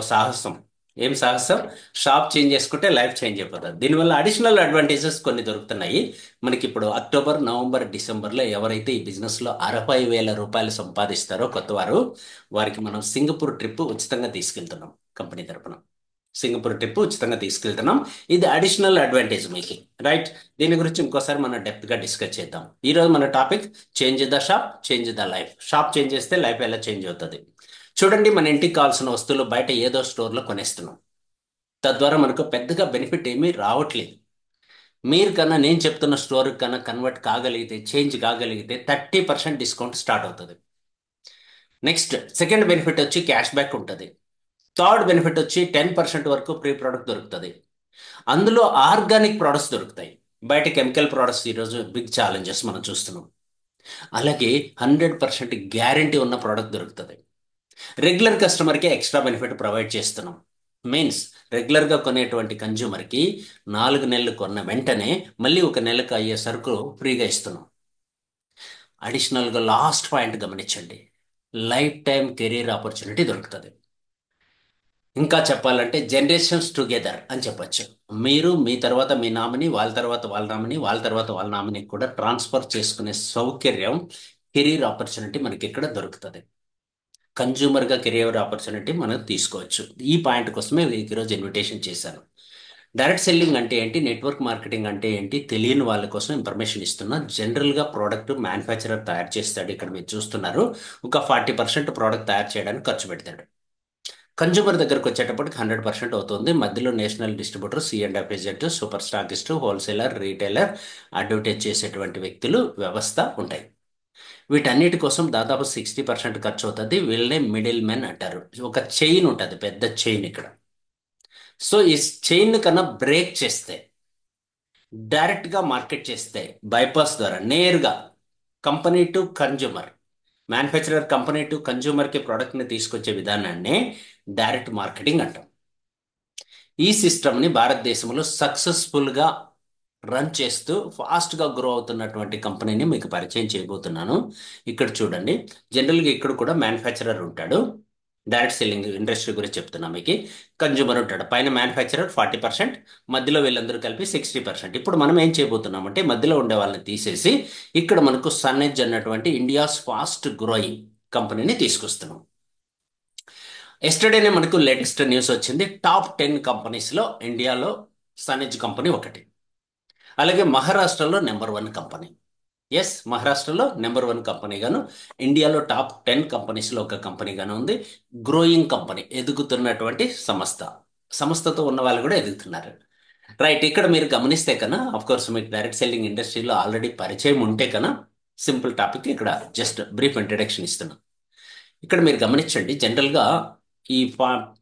సాహసం, ఏం సాహసం? షాప్ చేంజ్ చేసుకుంటే లైఫ్ చేంజ్ అయిపోతుంది. దీనివల్ల అడిషనల్ అడ్వాంటేజెస్ కొన్ని దొరుకుతున్నాయి మనకి. ఇప్పుడు అక్టోబర్, నవంబర్, డిసెంబర్లో ఎవరైతే ఈ బిజినెస్లో 60,000 రూపాయలు సంపాదిస్తారో కొత్తవారు, వారికి మనం సింగపూర్ ట్రిప్ ఉచితంగా తీసుకెళ్తున్నాం. కంపెనీ తరపున సింగపూర్ ట్రిప్ ఉచితంగా తీసుకెళ్తున్నాం. ఇది అడిషనల్ అడ్వాంటేజ్ మీకు, రైట్? దీని గురించి ఇంకోసారి మనం డెప్త్గా డిస్కస్ చేద్దాం. ఈరోజు మన topic change the shop, change the life. Shop change చేస్తే లైఫ్ ఎలా చేంజ్ అవుతుంది? చూడండి, మన ఇంటికి కావాల్సిన వస్తువులు బయట ఏదో స్టోర్లో కొనేస్తున్నాం. తద్వారా మనకు పెద్దగా బెనిఫిట్ ఏమీ రావట్లేదు. మీరు కన్నా నేను చెప్తున్న స్టోర్ కన్నా కన్వర్ట్ కాగలిగితే, చేంజ్ కాగలిగితే 30% డిస్కౌంట్ స్టార్ట్ అవుతుంది. నెక్స్ట్ సెకండ్ బెనిఫిట్ వచ్చి క్యాష్ బ్యాక్ ఉంటుంది. థర్డ్ బెనిఫిట్ వచ్చి 10% వరకు ప్రీ ప్రోడక్ట్ దొరుకుతుంది. అందులో ఆర్గానిక్ ప్రోడక్ట్స్ దొరుకుతాయి. బయట కెమికల్ ప్రోడక్ట్స్ ఈరోజు బిగ్ ఛాలెంజెస్ మనం చూస్తున్నాం. అలాగే 100% గ్యారంటీ ఉన్న ప్రోడక్ట్ దొరుకుతుంది. రెగ్యులర్ కస్టమర్కి ఎక్స్ట్రా బెనిఫిట్ ప్రొవైడ్ చేస్తున్నాం. మీన్స్ రెగ్యులర్గా కొనేటువంటి కన్జ్యూమర్కి 4 నెలలు కొన్న వెంటనే మళ్ళీ 1 నెలకు అయ్యే సరుకు ఫ్రీగా ఇస్తున్నాం. అడిషనల్గా లాస్ట్ పాయింట్ గమనించండి, లైఫ్ టైం కెరీర్ ఆపర్చునిటీ దొరుకుతుంది. ఇంకా చెప్పాలంటే జనరేషన్స్ టుగెదర్ అని చెప్పొచ్చు. మీరు మీ తర్వాత మీ నామిని, వాళ్ళ తర్వాత వాళ్ళ నామిని, వాళ్ళ తర్వాత వాళ్ళ నామిని కూడా ట్రాన్స్ఫర్ చేసుకునే సౌకర్యం, కెరీర్ ఆపర్చునిటీ మనకి ఇక్కడ దొరుకుతుంది. కన్జ్యూమర్గా కెరియర్ ఆపర్చునిటీ మనం తీసుకోవచ్చు. ఈ పాయింట్ కోసమే ఈరోజు ఇన్విటేషన్ చేశాను. డైరెక్ట్ సెల్లింగ్ అంటే ఏంటి, నెట్వర్క్ మార్కెటింగ్ అంటే ఏంటి తెలియని వాళ్ళ కోసం ఇన్ఫర్మేషన్ ఇస్తున్నా. జనరల్గా ప్రోడక్ట్ మ్యానుఫ్యాక్చరర్ తయారు చేస్తాడు. ఇక్కడ మీరు చూస్తున్నారు, ఒక 40% ప్రోడక్ట్ తయారు చేయడానికి ఖర్చు పెడతాడు. కన్జ్యూమర్ దగ్గరకు వచ్చేటప్పటికి 100% అవుతుంది. మధ్యలో నేషనల్ డిస్ట్రిబ్యూటర్, సి అండ్ అప్రిజెంట్, super stockist, wholesaler, retailer, advertise చేసేటువంటి వ్యక్తులు, వ్యవస్థ ఉంటాయి. వీటన్నిటి కోసం దాదాపు 60% ఖర్చు అవుతుంది. వీళ్ళనే మిడిల్ మెన్ అంటారు. ఒక చైన్ ఉంటుంది, పెద్ద చైన్ ఇక్కడ. సో ఈ చైన్ కన్నా బ్రేక్ చేస్తే, డైరెక్ట్గా మార్కెట్ చేస్తే, బైపాస్ ద్వారా నేరుగా company to consumer, manufacturer company to కన్జ్యూమర్కి ప్రోడక్ట్ని తీసుకొచ్చే విధానాన్ని డైరెక్ట్ మార్కెటింగ్ అంటాం. ఈ సిస్టమ్ని భారతదేశంలో సక్సెస్ఫుల్గా రన్ చేస్తూ ఫాస్ట్గా గ్రో అవుతున్నటువంటి కంపెనీని మీకు పరిచయం చేయబోతున్నాను. ఇక్కడ చూడండి, జనరల్గా ఇక్కడ కూడా మ్యానుఫ్యాక్చరర్ ఉంటాడు. డైరెక్ట్ సెల్లింగ్ ఇండస్ట్రీ గురించి చెప్తున్నా మీకు. కన్జ్యూమర్ ఉంటాడు, పైన మ్యానుఫ్యాక్చరర్ 40%, మధ్యలో వీళ్ళందరూ కలిపి 60%. ఇప్పుడు మనం ఏం చేయబోతున్నామంటే మధ్యలో ఉండే వాళ్ళని తీసేసి ఇక్కడ మనకు సన్నెడ్జ్ అన్నటువంటి ఇండియాస్ ఫాస్ట్ గ్రోయింగ్ కంపెనీని తీసుకొస్తున్నాం. ఎస్టర్డేనే మనకు లేటెస్ట్ న్యూస్ వచ్చింది. టాప్ 10 కంపెనీస్లో ఇండియాలో సన్నెడ్జ్ కంపెనీ ఒకటి. అలాగే మహారాష్ట్రలో నెంబర్ 1 కంపెనీ. ఎస్, మహారాష్ట్రలో నెంబర్ 1 కంపెనీగాను, ఇండియాలో టాప్ 10 కంపెనీస్లో ఒక కంపెనీగాను ఉంది. గ్రోయింగ్ కంపెనీ, ఎదుగుతున్నటువంటి సంస్థ. సంస్థతో ఉన్న వాళ్ళు కూడా ఎదుగుతున్నారు. రైట్, ఇక్కడ మీరు గమనిస్తే కన్నా, అఫ్ కోర్స్ మీకు డైరెక్ట్ సెల్లింగ్ ఇండస్ట్రీలో ఆల్రెడీ పరిచయం ఉంటే కన్నా, సింపుల్ టాపిక్ ఇక్కడ జస్ట్ బ్రీఫ్ ఇంట్రడక్షన్ ఇస్తున్నాను. ఇక్కడ మీరు గమనించండి, జనరల్గా ఈ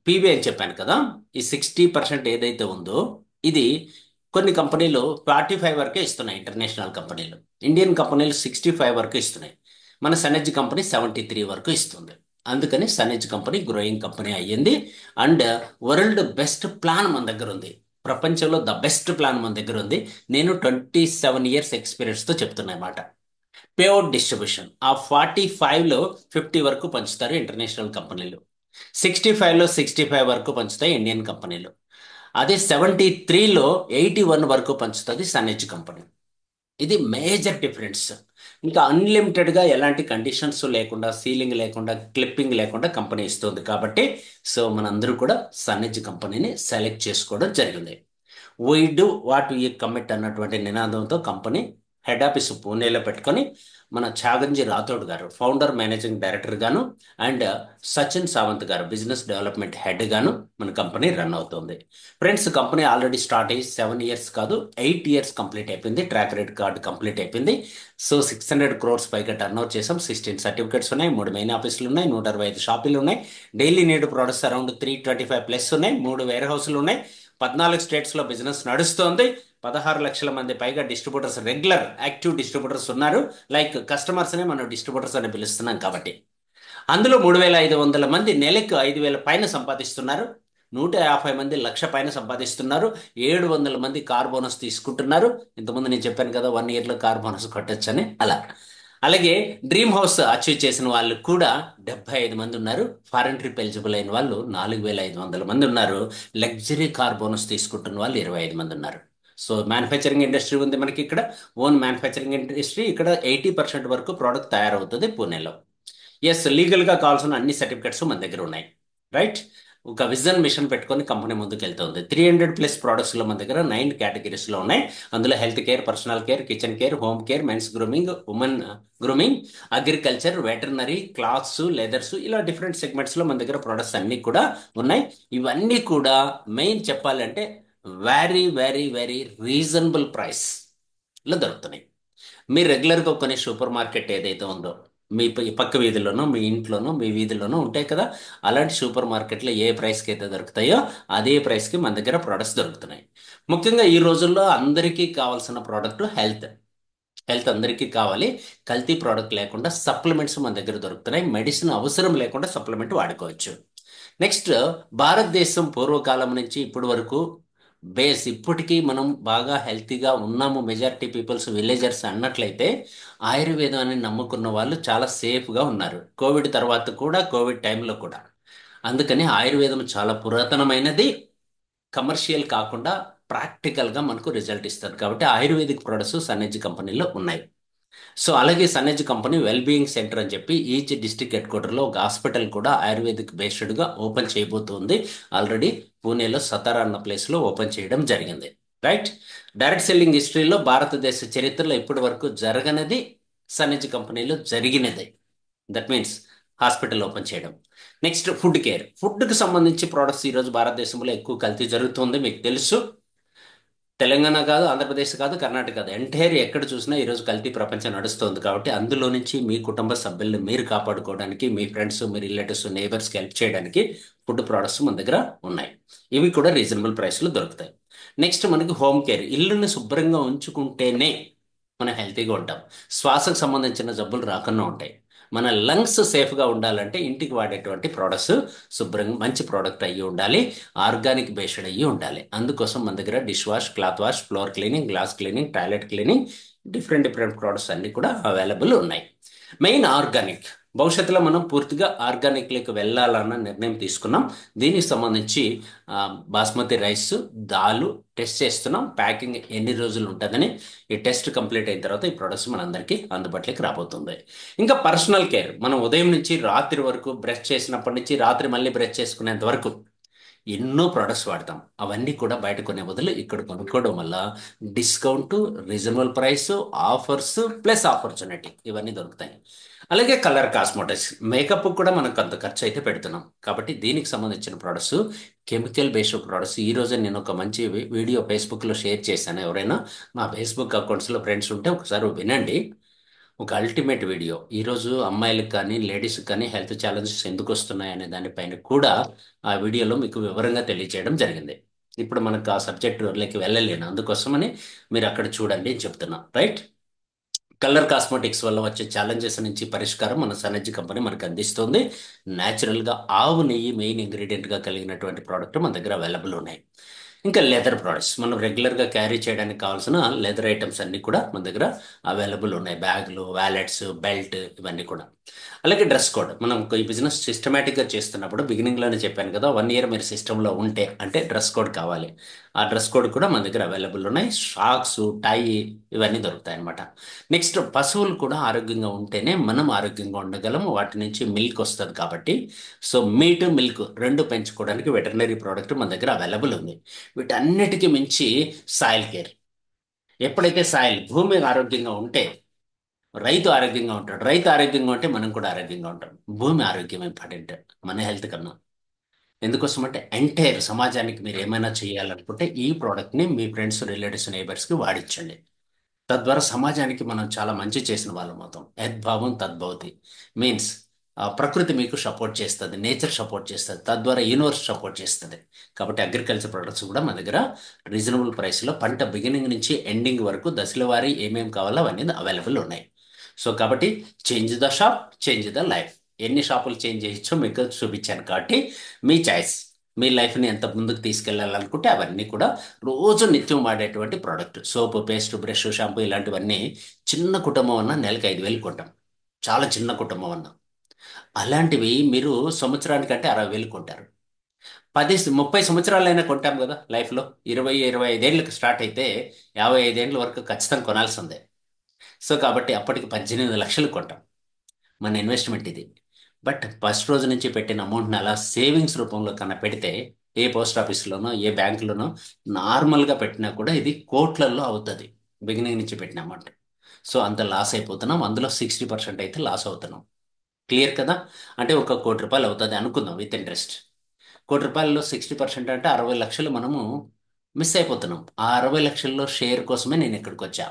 పీవీ అని చెప్పాను కదా, ఈ 60% ఏదైతే ఉందో ఇది కొన్ని కంపెనీలు 45 వరకే ఇస్తున్నాయి. ఇంటర్నేషనల్ కంపెనీలు, ఇండియన్ కంపెనీలు 65 వరకు ఇస్తున్నాయి. మన సనెడ్జ్ కంపెనీ 73 వరకు ఇస్తుంది. అందుకని సనెడ్జ్ కంపెనీ గ్రోయింగ్ కంపెనీ అయ్యింది. అండ్ వరల్డ్ బెస్ట్ ప్లాన్ మన దగ్గర ఉంది. ప్రపంచంలో ద బెస్ట్ ప్లాన్ మన దగ్గర ఉంది. నేను 27 ఇయర్స్ ఎక్స్పీరియన్స్తో చెప్తున్నా అన్నమాట. పేఅవుట్ డిస్ట్రిబ్యూషన్ ఆ 45లో 50 వరకు పంచుతారు ఇంటర్నేషనల్ కంపెనీలు, 65లో 65 వరకు పంచుతాయి ఇండియన్ కంపెనీలు. అదే 73లో 81 వరకు పంచుతుంది సన్నెడ్జ్ కంపెనీ. ఇది మేజర్ డిఫరెన్స్. ఇంకా అన్లిమిటెడ్గా ఎలాంటి కండిషన్స్ లేకుండా, సీలింగ్ లేకుండా, క్లిప్పింగ్ లేకుండా కంపెనీ ఇస్తుంది. కాబట్టి సో మనందరూ కూడా సన్నెడ్జ్ కంపెనీని సెలెక్ట్ చేసుకోవడం జరిగింది. We do what we commit అన్నటువంటి నినాదంతో కంపెనీ హెడ్ ఆఫీస్ పూణేలో పెట్టుకొని మన ఛాగంజీ రాథోడ్ గారు ఫౌండర్ మేనేజింగ్ డైరెక్టర్ గాను, అండ్ సచిన్ సావంత్ గారు బిజినెస్ డెవలప్మెంట్ హెడ్ గాను మన కంపెనీ రన్ అవుతుంది. ఫ్రెండ్స్, కంపెనీ ఆల్రెడీ స్టార్ట్ అయ్యి 7 ఇయర్స్ కాదు 8 ఇయర్స్ కంప్లీట్ అయిపోయింది. ట్రాక్ రికార్డ్ కంప్లీట్ అయిపోయింది. సో 600 crores పైగా టర్న్ ఓవర్ చేసాం. 16 సర్టిఫికేట్స్ ఉన్నాయి, 3 మెయిన్ ఆఫీసులు ఉన్నాయి, 125 షాపులు ఉన్నాయి. Daily need products around 325 plus ఉన్నాయి. 3 వేర్ హౌస్లు ఉన్నాయి. 14 స్టేట్స్లో బిజినెస్ నడుస్తోంది. 16 లక్షల మంది పైగా డిస్ట్రిబ్యూటర్స్, రెగ్యులర్ యాక్టివ్ డిస్ట్రిబ్యూటర్స్ ఉన్నారు. లైక్ కస్టమర్స్నే మనం డిస్ట్రిబ్యూటర్స్ అని పిలుస్తున్నాం కాబట్టి. అందులో 3,500 మంది నెలకు 5,000 పైన సంపాదిస్తున్నారు. 150 మంది లక్ష పైన సంపాదిస్తున్నారు. 700 మంది కార్ బోనస్ తీసుకుంటున్నారు. ఇంతకుముందు నేను చెప్పాను కదా 1 ఇయర్లో కార్ బోనస్ కొట్టొచ్చని. అలా అలాగే డ్రీమ్ హౌస్ అచీవ్ చేసిన వాళ్ళు కూడా 75 మంది ఉన్నారు. ఫారెన్ ట్రిప్ ఎలిజిబుల్ అయిన వాళ్ళు 4,500 మంది ఉన్నారు. లగ్జరీ కార్ బోనస్ తీసుకుంటున్న వాళ్ళు 25 మంది ఉన్నారు. సో మ్యానుఫ్యాక్చరింగ్ ఇండస్ట్రీ ఉంది మనకి ఇక్కడ, ఓన్ మ్యానుఫ్యాక్చరింగ్ ఇండస్ట్రీ. ఇక్కడ 80% వరకు ప్రోడక్ట్ తయారవుతుంది పూణేలో. ఎస్, లీగల్గా కావాల్సిన అన్ని సర్టిఫికెట్స్ మన దగ్గర ఉన్నాయి. రైట్, ఒక విజన్ మిషన్ పెట్టుకొని కంపెనీ ముందుకు వెళ్తుంది. 300+ ప్రోడక్ట్స్లో మన దగ్గర 9 కేటగిరీస్లో ఉన్నాయి. అందులో health care, personal care, kitchen care, home care, men's grooming, women grooming, agriculture, veterinary, clothes, leathers, ఇలా డిఫరెంట్ సెగ్మెంట్స్లో మన దగ్గర ప్రోడక్ట్స్ అన్నీ కూడా ఉన్నాయి. ఇవన్నీ కూడా మెయిన్ చెప్పాలంటే వెరీ వెరీ వెరీ రీజనబుల్ ప్రైస్లో దొరుకుతున్నాయి. మీరు రెగ్యులర్గా కొనే సూపర్ మార్కెట్ ఏదైతే ఉందో మీ పక్క వీధిలోనో, మీ ఇంట్లోనో, మీ వీధిలోనో ఉంటాయి కదా, అలాంటి సూపర్ మార్కెట్లో ఏ ప్రైస్కి అయితే దొరుకుతాయో అదే ప్రైస్కి మన దగ్గర ప్రోడక్ట్స్ దొరుకుతున్నాయి. ముఖ్యంగా ఈ రోజుల్లో అందరికీ కావాల్సిన ప్రోడక్ట్ హెల్త్. హెల్త్ అందరికీ కావాలి. కల్తీ ప్రోడక్ట్ లేకుండా సప్లిమెంట్స్ మన దగ్గర దొరుకుతున్నాయి. మెడిసిన్ అవసరం లేకుండా సప్లిమెంట్ వాడుకోవచ్చు. నెక్స్ట్, భారతదేశం పూర్వకాలం నుంచి ఇప్పటి వరకు బేస్, ఇప్పటికీ మనం బాగా హెల్తీగా ఉన్నాము. మెజారిటీ పీపుల్స్ విలేజర్స్ అన్నట్లయితే ఆయుర్వేదాన్ని నమ్ముకున్న వాళ్ళు చాలా సేఫ్గా ఉన్నారు. కోవిడ్ తర్వాత కూడా, కోవిడ్ టైంలో కూడా. అందుకని ఆయుర్వేదం చాలా పురాతనమైనది, కమర్షియల్ కాకుండా ప్రాక్టికల్గా మనకు రిజల్ట్ ఇస్తుంది. కాబట్టి ఆయుర్వేదిక్ ప్రొడక్ట్స్ సన్నెజ్ కంపెనీలో ఉన్నాయి. సో అలాగే సన్నెజ్ కంపెనీ వెల్ బీయింగ్ సెంటర్ అని చెప్పి ఈచ్ డిస్ట్రిక్ట్ హెడ్ క్వార్టర్లో ఒక హాస్పిటల్ కూడా ఆయుర్వేదిక్ బేస్డ్గా ఓపెన్ చేయబోతుంది. ఆల్రెడీ పూణేలో సతారా అన్న ప్లేస్లో ఓపెన్ చేయడం జరిగింది. రైట్, డైరెక్ట్ సెల్లింగ్ హిస్టరీలో భారతదేశ చరిత్రలో ఇప్పటి వరకు జరగనిది సన్నెజ్ కంపెనీలో జరిగినది. దట్ మీన్స్ హాస్పిటల్ ఓపెన్ చేయడం. Next food care. ఫుడ్కి సంబంధించి ప్రోడక్ట్స్ ఈరోజు భారతదేశంలో ఎక్కువ కల్తీ జరుగుతుంది, మీకు తెలుసు. తెలంగాణ కాదు, ఆంధ్రప్రదేశ్ కాదు, కర్ణాటక కాదు, ఎంటైర్ ఎక్కడ చూసినా ఈరోజు కల్తీ ప్రపంచం నడుస్తుంది. కాబట్టి అందులో నుంచి మీ కుటుంబ సభ్యుల్ని మీరు కాపాడుకోవడానికి, మీ ఫ్రెండ్స్, మీ రిలేటివ్స్, నేబర్స్కి హెల్ప్ చేయడానికి ఫుడ్ ప్రోడక్ట్స్ మన దగ్గర ఉన్నాయి. ఇవి కూడా రీజనబుల్ ప్రైస్లో దొరుకుతాయి. నెక్స్ట్ మనకి హోమ్ కేర్. ఇల్లుని శుభ్రంగా ఉంచుకుంటేనే మనం హెల్తీగా ఉంటాం. శ్వాసకు సంబంధించిన జబ్బులు రాకుండా ఉంటాయి. మన లంగ్స్ సేఫ్గా ఉండాలంటే ఇంటికి వాడేటువంటి ప్రోడక్ట్స్ శుభ్రంగా మంచి ప్రోడక్ట్ అయ్యి ఉండాలి, ఆర్గానిక్ బేస్డ్ అయ్యి ఉండాలి. అందుకోసం మన దగ్గర dish wash, cloth wash, floor cleaning, glass cleaning, toilet cleaning, different different products అన్ని కూడా అవైలబుల్ ఉన్నాయి. Main organic. భవిష్యత్తులో మనం పూర్తిగా ఆర్గానిక్లోకి వెళ్ళాలన్న నిర్ణయం తీసుకున్నాం. దీనికి సంబంధించి బాస్మతి రైస్, దాలు టెస్ట్ చేస్తున్నాం. ప్యాకింగ్ ఎన్ని రోజులు ఉంటుందని ఈ టెస్ట్ కంప్లీట్ అయిన తర్వాత ఈ ప్రొడక్ట్స్ మనందరికీ అందుబాటులోకి రాబోతుంది. ఇంకా పర్సనల్ కేర్. మనం ఉదయం నుంచి రాత్రి వరకు బ్రష్ చేసినప్పటి నుంచి రాత్రి మళ్ళీ బ్రష్ చేసుకునేంత వరకు ఎన్నో ప్రొడక్ట్స్ వాడతాం. అవన్నీ కూడా బయట కొనే బదులు ఇక్కడ కొనుక్కోవడం వల్ల discount, reasonable price, offers plus opportunity ఇవన్నీ దొరుకుతాయి. అలాగే కలర్ కాస్మెటిక్స్, మేకప్ కూడా మనకు కొంత ఖర్చు అయితే పెడుతున్నాం. కాబట్టి దీనికి సంబంధించిన ప్రోడక్ట్స్, కెమికల్ బేస్డ్ ప్రోడక్ట్స్. ఈ రోజే నేను ఒక మంచి వీడియో ఫేస్బుక్లో షేర్ చేశాను. ఎవరైనా మా ఫేస్బుక్ అకౌంట్స్లో ఫ్రెండ్స్ ఉంటే ఒకసారి వినండి. ఒక అల్టిమేట్ వీడియో. ఈరోజు అమ్మాయిలకు కానీ లేడీస్కి కానీ హెల్త్ ఛాలెంజెస్ ఎందుకు వస్తున్నాయి అనే దానిపైన కూడా ఆ వీడియోలో మీకు వివరంగా తెలియజేయడం జరిగింది. ఇప్పుడు మనకు ఆ సబ్జెక్టులోకి వెళ్ళలేను, అందుకోసమని మీరు అక్కడ చూడండి అని చెప్తున్నా. రైట్. కలర్ కాస్మెటిక్స్ వల్ల వచ్చే ఛాలెంజెస్ నుంచి పరిష్కారం మన సనర్జీ కంపెనీ మనకు అందిస్తుంది. న్యాచురల్గా ఆవు నెయ్యి మెయిన్ ఇంగ్రీడియంట్గా కలిగినటువంటి ప్రోడక్ట్ మన దగ్గర అవైలబుల్ ఉన్నాయి. ఇంకా లెదర్ ప్రోడక్ట్స్, మనం రెగ్యులర్గా క్యారీ చేయడానికి కావాల్సిన లెదర్ ఐటమ్స్ అన్నీ కూడా మన దగ్గర అవైలబుల్ ఉన్నాయి. బ్యాగులు, వ్యాలెట్స్, బెల్ట్ ఇవన్నీ కూడా. అలాగే డ్రెస్ కోడ్. మనం ఈ బిజినెస్ సిస్టమేటిక్గా చేస్తున్నప్పుడు బిగినింగ్లోనే చెప్పాను కదా, 1 year మీరు సిస్టంలో ఉంటే అంటే డ్రెస్ కోడ్ కావాలి. ఆ డ్రెస్ కోడ్ కూడా మన దగ్గర అవైలబుల్ ఉన్నాయి. షాక్స్, టై ఇవన్నీ దొరుకుతాయి అన్నమాట. నెక్స్ట్ పశువులు కూడా ఆరోగ్యంగా ఉంటేనే మనం ఆరోగ్యంగా ఉండగలం. వాటి నుంచి మిల్క్ వస్తుంది కాబట్టి సో మీట్, మిల్క్ రెండు పెంచుకోవడానికి వెటర్నరీ ప్రోడక్ట్ మన దగ్గర అవైలబుల్ ఉంది. వీటన్నిటికీ మించి సాయిల్ కేర్. ఎప్పుడైతే సాయిల్, భూమి ఆరోగ్యంగా ఉంటే రైతు ఆరోగ్యంగా ఉంటాడు. రైతు ఆరోగ్యంగా ఉంటే మనం కూడా ఆరోగ్యంగా ఉంటాం. భూమి ఆరోగ్యం ఇంపార్టెంట్ మన హెల్త్ కన్నా. ఎందుకోసం అంటే ఎంటైర్ సమాజానికి మీరు ఏమైనా చేయాలనుకుంటే ఈ ప్రోడక్ట్ని మీ ఫ్రెండ్స్, రిలేటివ్స్, నైబర్స్కి వాడించండి. తద్వారా సమాజానికి మనం చాలా మంచి చేసిన వాళ్ళం అవుతాం. యద్భావం తద్భవతి. మీన్స్ ప్రకృతి మీకు సపోర్ట్ చేస్తుంది, నేచర్ సపోర్ట్ చేస్తుంది, తద్వారా యూనివర్స్ సపోర్ట్ చేస్తుంది. కాబట్టి అగ్రికల్చర్ ప్రొడక్ట్స్ కూడా మన దగ్గర రీజనబుల్ ప్రైస్లో పంట బిగినింగ్ నుంచి ఎండింగ్ వరకు దశల వారీ ఏమేమి కావాలో అవన్నీ అవైలబుల్ ఉన్నాయి. సో కాబట్టి change the shop, change the life. ఎన్ని షాపులు చేంజ్ చేయొచ్చో మీకు చూపించాను. కాబట్టి మీ చాయిస్. మీ లైఫ్ని ఎంత ముందుకు తీసుకెళ్ళాలనుకుంటే అవన్నీ కూడా రోజు నిత్యం వాడేటువంటి ప్రోడక్ట్. సోపు, పేస్ట్, బ్రష్, షాంపూ ఇలాంటివన్నీ చిన్న కుటుంబం అన్న నెలకు 5,000 కొంటాం. చాలా చిన్న కుటుంబం అన్న. అలాంటివి మీరు సంవత్సరానికంటే 60,000 కొంటారు. 30 సంవత్సరాలైనా కొంటాం కదా లైఫ్లో. 20-25 ఏళ్ళకి స్టార్ట్ అయితే 55 ఏళ్ళ వరకు ఖచ్చితంగా కొనాల్సిందే. సో కాబట్టి అప్పటికి 18 లక్షలు కొంటాం. మన ఇన్వెస్ట్మెంట్ ఇది. బట్ ఫస్ట్ రోజు నుంచి పెట్టిన అమౌంట్ని అలా సేవింగ్స్ రూపంలో కన్నా పెడితే ఏ పోస్ట్ ఆఫీస్లోనో ఏ బ్యాంకులోనో నార్మల్గా పెట్టినా కూడా ఇది కోట్లల్లో అవుతుంది బిగినింగ్ నుంచి పెట్టిన అమౌంట్. సో అంత లాస్ అయిపోతున్నాం. అందులో 60% అయితే లాస్ అవుతున్నాం. క్లియర్ కదా. అంటే ఒక 1 కోటి రూపాయలు అవుతుంది అనుకుందాం విత్ ఇంట్రెస్ట్. 1 కోటి రూపాయల్లో 60% అంటే 60 లక్షలు మనము మిస్ అయిపోతున్నాం. ఆ 60 లక్షల్లో షేర్ కోసమే నేను ఇక్కడికి వచ్చా.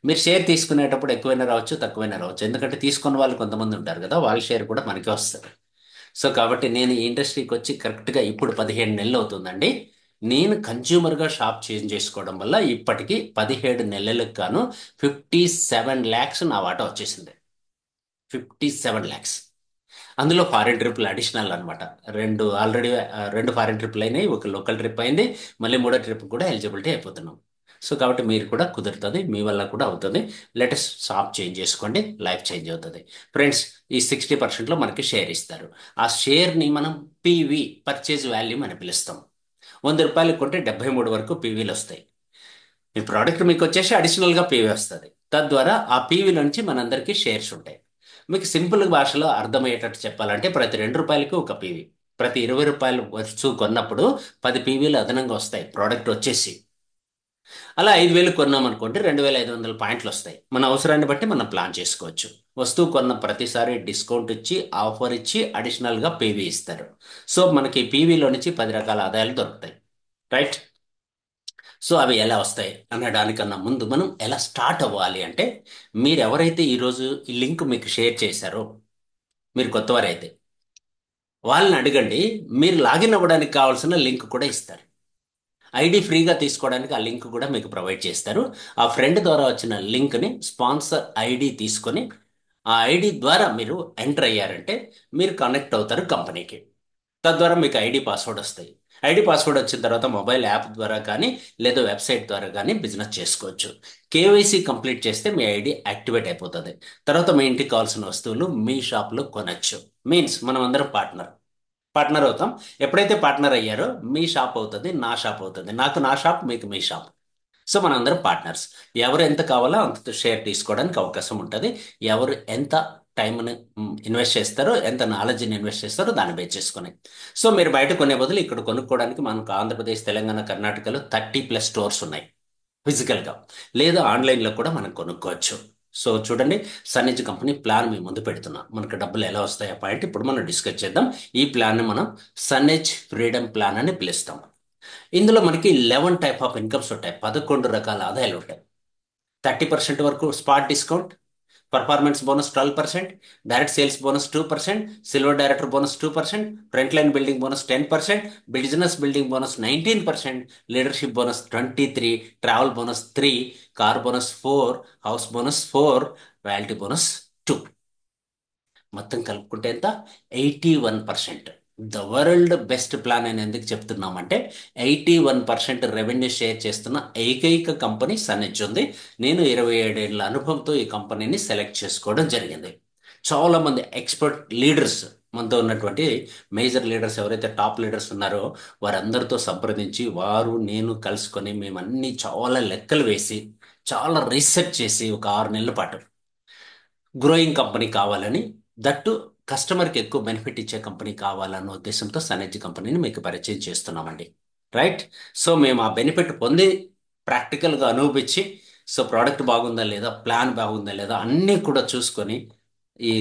మీరు షేర్ తీసుకునేటప్పుడు ఎక్కువైనా రావచ్చు, తక్కువైనా రావచ్చు. ఎందుకంటే తీసుకున్న వాళ్ళు కొంతమంది ఉంటారు కదా, వాళ్ళ షేర్ కూడా మనకే వస్తుంది. సో కాబట్టి నేను ఈ ఇండస్ట్రీకి వచ్చి కరెక్ట్గా ఇప్పుడు 15 నెలలు అవుతుందండి. నేను కన్జ్యూమర్గా షాప్ చేంజ్ చేసుకోవడం వల్ల ఇప్పటికి 17 నెలలకు గాను 57 lakhs నా వాటా వచ్చేసింది. 57 lakhs. అందులో ఫారిన్ ట్రిప్లు అడిషనల్ అనమాట. రెండు ఫారిన్ ట్రిప్లు అయినాయి, ఒక లోకల్ ట్రిప్ అయింది. మళ్ళీ మూడో ట్రిప్ కూడా ఎలిజిబిలిటీ అయిపోతున్నాం. సో కాబట్టి మీరు కూడా కుదురుతుంది, మీ వల్ల కూడా అవుతుంది. లేటెస్ట్ షాప్ చేంజ్ చేసుకోండి, లైఫ్ చేంజ్ అవుతుంది. ఫ్రెండ్స్, ఈ 60%లో మనకి షేర్ ఇస్తారు. ఆ షేర్ని మనం పీవీ, పర్చేజ్ వాల్యూమ్ అని పిలుస్తాం. 100 రూపాయలు కొంటే 73 వరకు పీవీలు వస్తాయి. మీ ప్రోడక్ట్ మీకు వచ్చేసి అడిషనల్గా పీవీ వస్తుంది. తద్వారా ఆ పీవీ నుంచి మనందరికీ షేర్స్ ఉంటాయి. మీకు సింపుల్ భాషలో అర్థమయ్యేటట్టు చెప్పాలంటే ప్రతి 2 రూపాయలకి ఒక పీవీ. ప్రతి 20 రూపాయలు వస్తువు కొన్నప్పుడు 10 పీవీలు అదనంగా వస్తాయి ప్రోడక్ట్ వచ్చేసి. అలా 5,000 కొన్నాం అనుకోండి, 2,500 పాయింట్లు వస్తాయి. మన అవసరాన్ని బట్టి మనం ప్లాన్ చేసుకోవచ్చు. వస్తువు కొన్న ప్రతిసారి డిస్కౌంట్ ఇచ్చి, ఆఫర్ ఇచ్చి, అడిషనల్గా పీవీ ఇస్తారు. సో మనకి పీవీలో నుంచి 10 రకాల ఆదాయాలు దొరుకుతాయి. రైట్. సో అవి ఎలా వస్తాయి అనడానికన్నా ముందు మనం ఎలా స్టార్ట్ అవ్వాలి అంటే, మీరు ఎవరైతే ఈరోజు ఈ లింక్ మీకు షేర్ చేశారో, మీరు కొత్తవారైతే వాళ్ళని అడగండి. మీరు లాగిన్ అవ్వడానికి కావాల్సిన లింక్ కూడా ఇస్తారు. ఐడి ఫ్రీగా తీసుకోవడానికి ఆ లింక్ కూడా మీకు ప్రొవైడ్ చేస్తారు. ఆ ఫ్రెండ్ ద్వారా వచ్చిన లింక్ని స్పాన్సర్ ఐడి తీసుకొని, ఆ ఐడి ద్వారా మీరు ఎంటర్ అయ్యారంటే మీరు కనెక్ట్ అవుతారు కంపెనీకి. తద్వారా మీకు ఐడి పాస్వర్డ్ వస్తాయి. ఐడి పాస్వర్డ్ వచ్చిన తర్వాత మొబైల్ యాప్ ద్వారా కానీ లేదా వెబ్సైట్ ద్వారా కానీ బిజినెస్ చేసుకోవచ్చు. కేవైసీ కంప్లీట్ చేస్తే మీ ఐడి యాక్టివేట్ అయిపోతుంది. తర్వాత మీ ఇంటికి కావాల్సిన వస్తువులు మీ షాప్లో కొనచ్చు. మీన్స్ మనం అందరం పార్ట్నర్ అవుతాం. ఎప్పుడైతే పార్ట్నర్ అయ్యారో మీ షాప్ అవుతుంది, నా షాప్ అవుతుంది, నాకు నా షాప్, మీకు మీ షాప్. సో మనందరం పార్ట్నర్స్. ఎవరు ఎంత కావాలో అంత షేర్ తీసుకోవడానికి అవకాశం ఉంటుంది. ఎవరు ఎంత టైంని ఇన్వెస్ట్ చేస్తారో, ఎంత నాలెడ్జ్ని ఇన్వెస్ట్ చేస్తారో దాన్ని బేస్ చేసుకుని. సో మీరు బయట కొనే బదులు ఇక్కడ కొనుక్కోవడానికి మనకు ఆంధ్రప్రదేశ్, తెలంగాణ, కర్ణాటకలో 30+ స్టోర్స్ ఉన్నాయి ఫిజికల్గా. లేదా ఆన్లైన్లో కూడా మనం కొనుక్కోవచ్చు. సో చూడండి, సన్నిజ్ కంపెనీ ప్లాన్ మీ ముందు పెడుతున్నా. మనకు డబ్బులు ఎలా వస్తాయి ఆ పాయింట్ ఇప్పుడు మనం డిస్కస్ చేద్దాం. ఈ ప్లాన్ని మనం సన్నిజ్ ఫ్రీడమ్ ప్లాన్ అని పిలుస్తాం. ఇందులో మనకి 11 టైప్ ఆఫ్ ఇన్కమ్స్ ఉంటాయి. 11 రకాల ఆదాయాలు ఉంటాయి. 30% వరకు spot discount, performance bonus 12%, direct sales bonus 2%, silver director bonus 2%, front line building bonus 10%, business building bonus 19%, leadership bonus 23, travel bonus 3, car bonus 4, house bonus 4, royalty bonus 2. మొత్తం కలుపుకుంటే ఎంత? 81%. ద వరల్డ్ బెస్ట్ ప్లాన్ అని ఎందుకు చెప్తున్నామంటే, 81% revenue share చేస్తున్న ఏకైక company సన్నిచ్ ఉంది. నేను 27 ఏళ్ల అనుభవంతో ఈ కంపెనీని సెలెక్ట్ చేసుకోవడం జరిగింది. చాలా మంది ఎక్స్పర్ట్ లీడర్స్ మనతో ఉన్నటువంటి మేజర్ లీడర్స్ ఎవరైతే టాప్ లీడర్స్ ఉన్నారో వారందరితో సంప్రదించి, వారు నేను కలుసుకొని మేమన్నీ చాలా లెక్కలు వేసి చాలా రీసెర్చ్ చేసి ఒక 6 నెలల పాటు గ్రోయింగ్ కంపెనీ కావాలని, దట్టు కస్టమర్కి ఎక్కువ బెనిఫిట్ ఇచ్చే కంపెనీ కావాలన్న ఉద్దేశంతో సనెడ్జ్ కంపెనీని మీకు పరిచయం చేస్తున్నామండి. రైట్. సో మేము ఆ బెనిఫిట్ పొంది ప్రాక్టికల్గా అనుభవించి, సో ప్రోడక్ట్ బాగుందా లేదా, ప్లాన్ బాగుందా లేదా అన్నీ కూడా చూసుకొని ఈ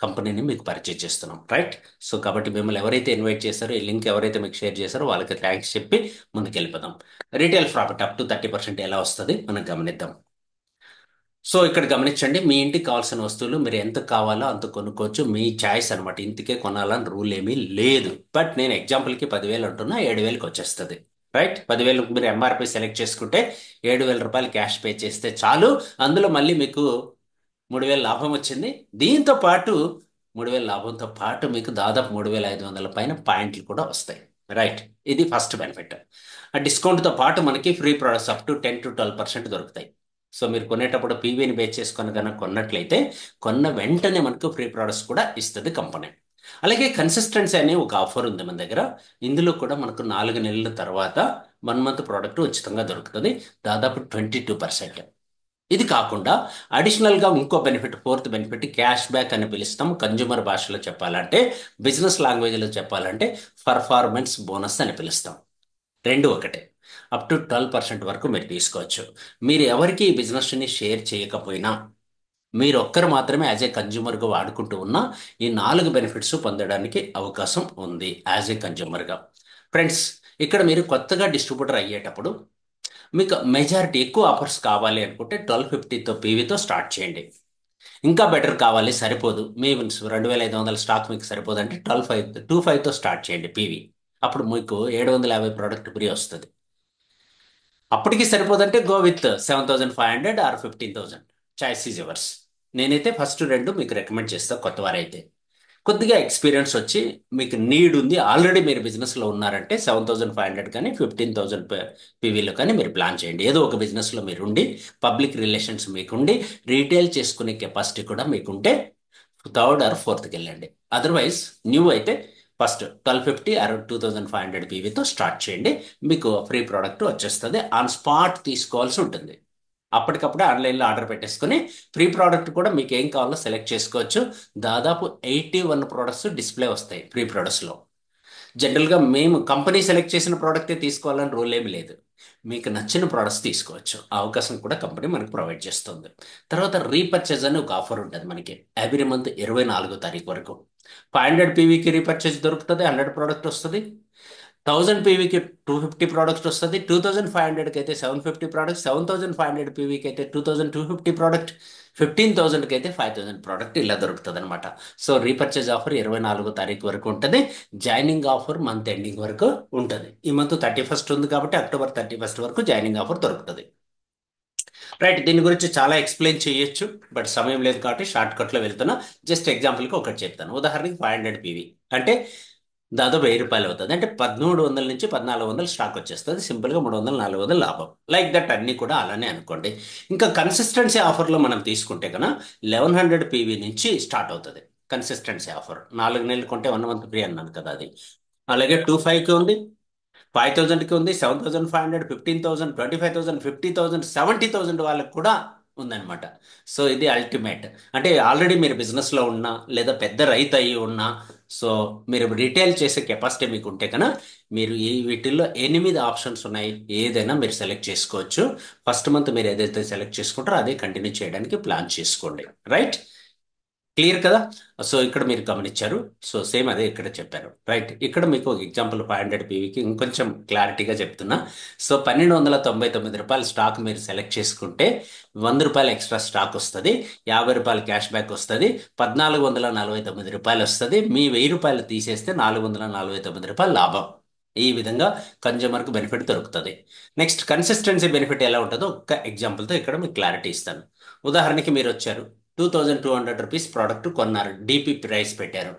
కంపెనీని మీకు పరిచయం చేస్తున్నాం. రైట్. సో కాబట్టి మిమ్మల్ని ఎవరైతే ఇన్వైట్ చేశారో, ఈ లింక్ ఎవరైతే మీకు షేర్ చేశారో వాళ్ళకి థ్యాంక్స్ చెప్పి ముందుకు వెళ్ళిపోదాం. రీటైల్ ప్రాఫిట్ అప్ టు 30% ఎలా వస్తుంది మనం గమనిద్దాం. సో ఇక్కడ గమనించండి, మీ ఇంటికి కావాల్సిన వస్తువులు మీరు ఎంత కావాలో అంత కొనుక్కోవచ్చు. మీ ఛాయిస్ అనమాట. ఇంటికే కొనాలని రూల్ ఏమీ లేదు. బట్ నేను ఎగ్జాంపుల్కి 10,000 అంటున్నా, 7,000కి వచ్చేస్తుంది. రైట్. 10,000 మీరు ఎంఆర్పి సెలెక్ట్ చేసుకుంటే 7,000 రూపాయలు క్యాష్ పే చేస్తే చాలు. అందులో మళ్ళీ మీకు 3,000 లాభం వచ్చింది. దీంతో పాటు 3,000 లాభంతో పాటు మీకు దాదాపు 3,500 పైన పాయింట్లు కూడా వస్తాయి. రైట్. ఇది ఫస్ట్ బెనిఫిట్. ఆ డిస్కౌంట్తో పాటు మనకి free products up to 10 to 12% దొరుకుతాయి. సో మీరు కొనేటప్పుడు పీవీని బేస్ చేసుకొని కనుక కొన్నట్లయితే కొన్న వెంటనే మనకు ఫ్రీ ప్రొడక్ట్స్ కూడా ఇస్తుంది కంపెనీ. అలాగే కన్సిస్టెన్సీ అనే ఒక ఆఫర్ ఉంది మన దగ్గర. ఇందులో కూడా మనకు 4 నెలల తర్వాత 1 మంత్ ప్రోడక్ట్ ఉచితంగా దొరుకుతుంది, దాదాపు 22%. ఇది కాకుండా అడిషనల్గా ఇంకో benefit, fourth benefit cash back అని పిలుస్తాం. కన్జ్యూమర్ భాషలో చెప్పాలంటే, బిజినెస్ లాంగ్వేజ్లో చెప్పాలంటే పర్ఫార్మెన్స్ బోనస్ అని పిలుస్తాం. రెండు ఒకటే. అప్ టు 12% వరకు మీరు తీసుకోవచ్చు. మీరు ఎవరికి ఈ బిజినెస్ని షేర్ చేయకపోయినా, మీరు ఒక్కరు మాత్రమే యాజ్ ఏ కన్జ్యూమర్గా వాడుకుంటూ ఉన్నా ఈ 4 బెనిఫిట్స్ పొందడానికి అవకాశం ఉంది యాజ్ ఏ కన్జ్యూమర్గా. ఫ్రెండ్స్, ఇక్కడ మీరు కొత్తగా డిస్ట్రిబ్యూటర్ అయ్యేటప్పుడు మీకు మెజారిటీ ఎక్కువ ఆఫర్స్ కావాలి అనుకుంటే 1250తో పీవీతో స్టార్ట్ చేయండి. ఇంకా బెటర్ కావాలి, సరిపోదు, మీ 2,500 స్టాక్ మీకు సరిపోదు అంటే 25తో స్టార్ట్ చేయండి పీవీ. అప్పుడు మీకు 750 ప్రోడక్ట్ ఫ్రీ వస్తుంది. అప్పటికి సరిపోదంటే go with 7,500 or 15,000. Choice is yours. నేనైతే ఫస్ట్ రెండు మీకు రికమెండ్ చేస్తాను. కొత్త వారైతే కొద్దిగా ఎక్స్పీరియన్స్ వచ్చి మీకు నీడ్ ఉంది, ఆల్రెడీ మీరు బిజినెస్లో ఉన్నారంటే 7,500 కానీ 15,000 పీవీలో కానీ మీరు ప్లాన్ చేయండి. ఏదో ఒక బిజినెస్లో మీరు ఉండి, పబ్లిక్ రిలేషన్స్ మీకుండి, రీటైల్ చేసుకునే కెపాసిటీ కూడా మీకుంటే థర్డ్ ఆర్ ఫోర్త్కి వెళ్ళండి. అదర్వైజ్ న్యూ అయితే ఫస్ట్ 1,250 ఆర్ 2,500 పీవీతో స్టార్ట్ చేయండి. మీకు ఫ్రీ ప్రోడక్ట్ వచ్చేస్తుంది. ఆన్ స్పాట్ తీసుకోవాల్సి ఉంటుంది. అప్పటికప్పుడే ఆన్లైన్లో ఆర్డర్ పెట్టేసుకొని ఫ్రీ ప్రోడక్ట్ కూడా మీకు ఏం కావాలో సెలెక్ట్ చేసుకోవచ్చు. దాదాపు 81 ప్రోడక్ట్స్ డిస్ప్లే వస్తాయి ఫ్రీ ప్రోడక్ట్స్లో. జనరల్గా మేము కంపెనీ సెలెక్ట్ చేసిన ప్రోడక్టే తీసుకోవాలని రూల్ ఏమి లేదు. మీకు నచ్చిన ప్రోడక్ట్స్ తీసుకోవచ్చు. ఆ అవకాశం కూడా కంపెనీ మనకు ప్రొవైడ్ చేస్తుంది. తర్వాత రీపర్చేజ్ అని ఒక ఆఫర్ ఉంటుంది మనకి ఎవ్రీ మంత్ 24వ తారీఖు వరకు. 500 పీవీకి రీపర్చేజ్ దొరుకుతుంది, 100 ప్రోడక్ట్ వస్తుంది. 1000 పీవీకి 250 ప్రోడక్ట్స్ వస్తుంది. 2500కి అయితే 750 ప్రోడక్ట్, 7500 పీవీకి అయితే 2250 ప్రోడక్ట్, 15000కి అయితే 5000 ప్రోడక్ట్ ఇలా దొరుకుతుంది అనమాట. సో రీపర్చేజ్ ఆఫర్ 24వ తారీఖు వరకు ఉంటుంది. జాయినింగ్ ఆఫర్ మంత్ ఎండింగ్ వరకు ఉంటుంది. ఈ మంత్ 31st ఉంది కాబట్టి అక్టోబర్ 31st వరకు జాయినింగ్ ఆఫర్ దొరుకుతుంది. రైట్, దీని గురించి చాలా ఎక్స్ప్లెయిన్ చేయొచ్చు, బట్ సమయం లేదు కాబట్టి షార్ట్ కట్లో వెళ్తున్నా. జస్ట్ ఎగ్జాంపుల్కి ఒకటి చెప్తాను. ఉదాహరణకి 500 పీవీ అంటే దాదాపు 1000 రూపాయలు అవుతుంది. అంటే 1300 నుంచి 1400 స్టాక్ వచ్చేస్తుంది. సింపుల్గా 300 400 లాభం. లైక్ దట్ అన్ని కూడా అలానే అనుకోండి. ఇంకా కన్సిస్టెన్సీ ఆఫర్లో మనం తీసుకుంటే కన్నా 1100 పీవీ నుంచి స్టార్ట్ అవుతుంది కన్సిస్టెన్సీ ఆఫర్. 4 నెలలు కొంటే 1 మంత్ ఫ్రీ అన్నాను కదా అది. అలాగే 25కి ఉంది, 5000కి ఉంది, 7500, 15000, 25000, 50000, 70000 వాళ్ళకి కూడా ఉందన్నమాట. సో ఇది అల్టిమేట్. అంటే ఆల్రెడీ మీరు బిజినెస్లో ఉన్నా లేదా పెద్ద రైతు అయ్యి ఉన్నా, సో మీరు రీటైల్ చేసే కెపాసిటీ మీకు ఉంటే కన్నా మీరు ఈ వీటిల్లో 8 ఆప్షన్స్ ఉన్నాయి. ఏదైనా మీరు సెలెక్ట్ చేసుకోవచ్చు. ఫస్ట్ మంత్ మీరు ఏదైతే సెలెక్ట్ చేసుకుంటారో అదే కంటిన్యూ చేయడానికి ప్లాన్ చేసుకోండి. రైట్, క్లియర్ కదా? సో ఇక్కడ మీరు గమనించారు. సో సేమ్ అదే ఇక్కడ చెప్పారు. రైట్, ఇక్కడ మీకు ఒక ఎగ్జాంపుల్ 500 పీవీకి ఇంకొంచెం క్లారిటీగా చెప్తున్నా. సో 1299 రూపాయల స్టాక్ మీరు సెలెక్ట్ చేసుకుంటే 100 రూపాయలు ఎక్స్ట్రా స్టాక్ వస్తుంది, 50 రూపాయలు క్యాష్ బ్యాక్ వస్తుంది, 1449 రూపాయలు వస్తుంది. మీ 1000 రూపాయలు తీసేస్తే 449 రూపాయలు లాభం. ఈ విధంగా కన్జ్యూమర్కి బెనిఫిట్ దొరుకుతుంది. నెక్స్ట్ కన్సిస్టెన్సీ బెనిఫిట్ ఎలా ఉంటుందో ఒక్క ఎగ్జాంపుల్తో ఇక్కడ మీకు క్లారిటీ ఇస్తాను. ఉదాహరణకి మీరు వచ్చారు, 2200 రూపీస్ ప్రోడక్ట్ కొన్నారు, డిపి ప్రైస్ పెట్టారు.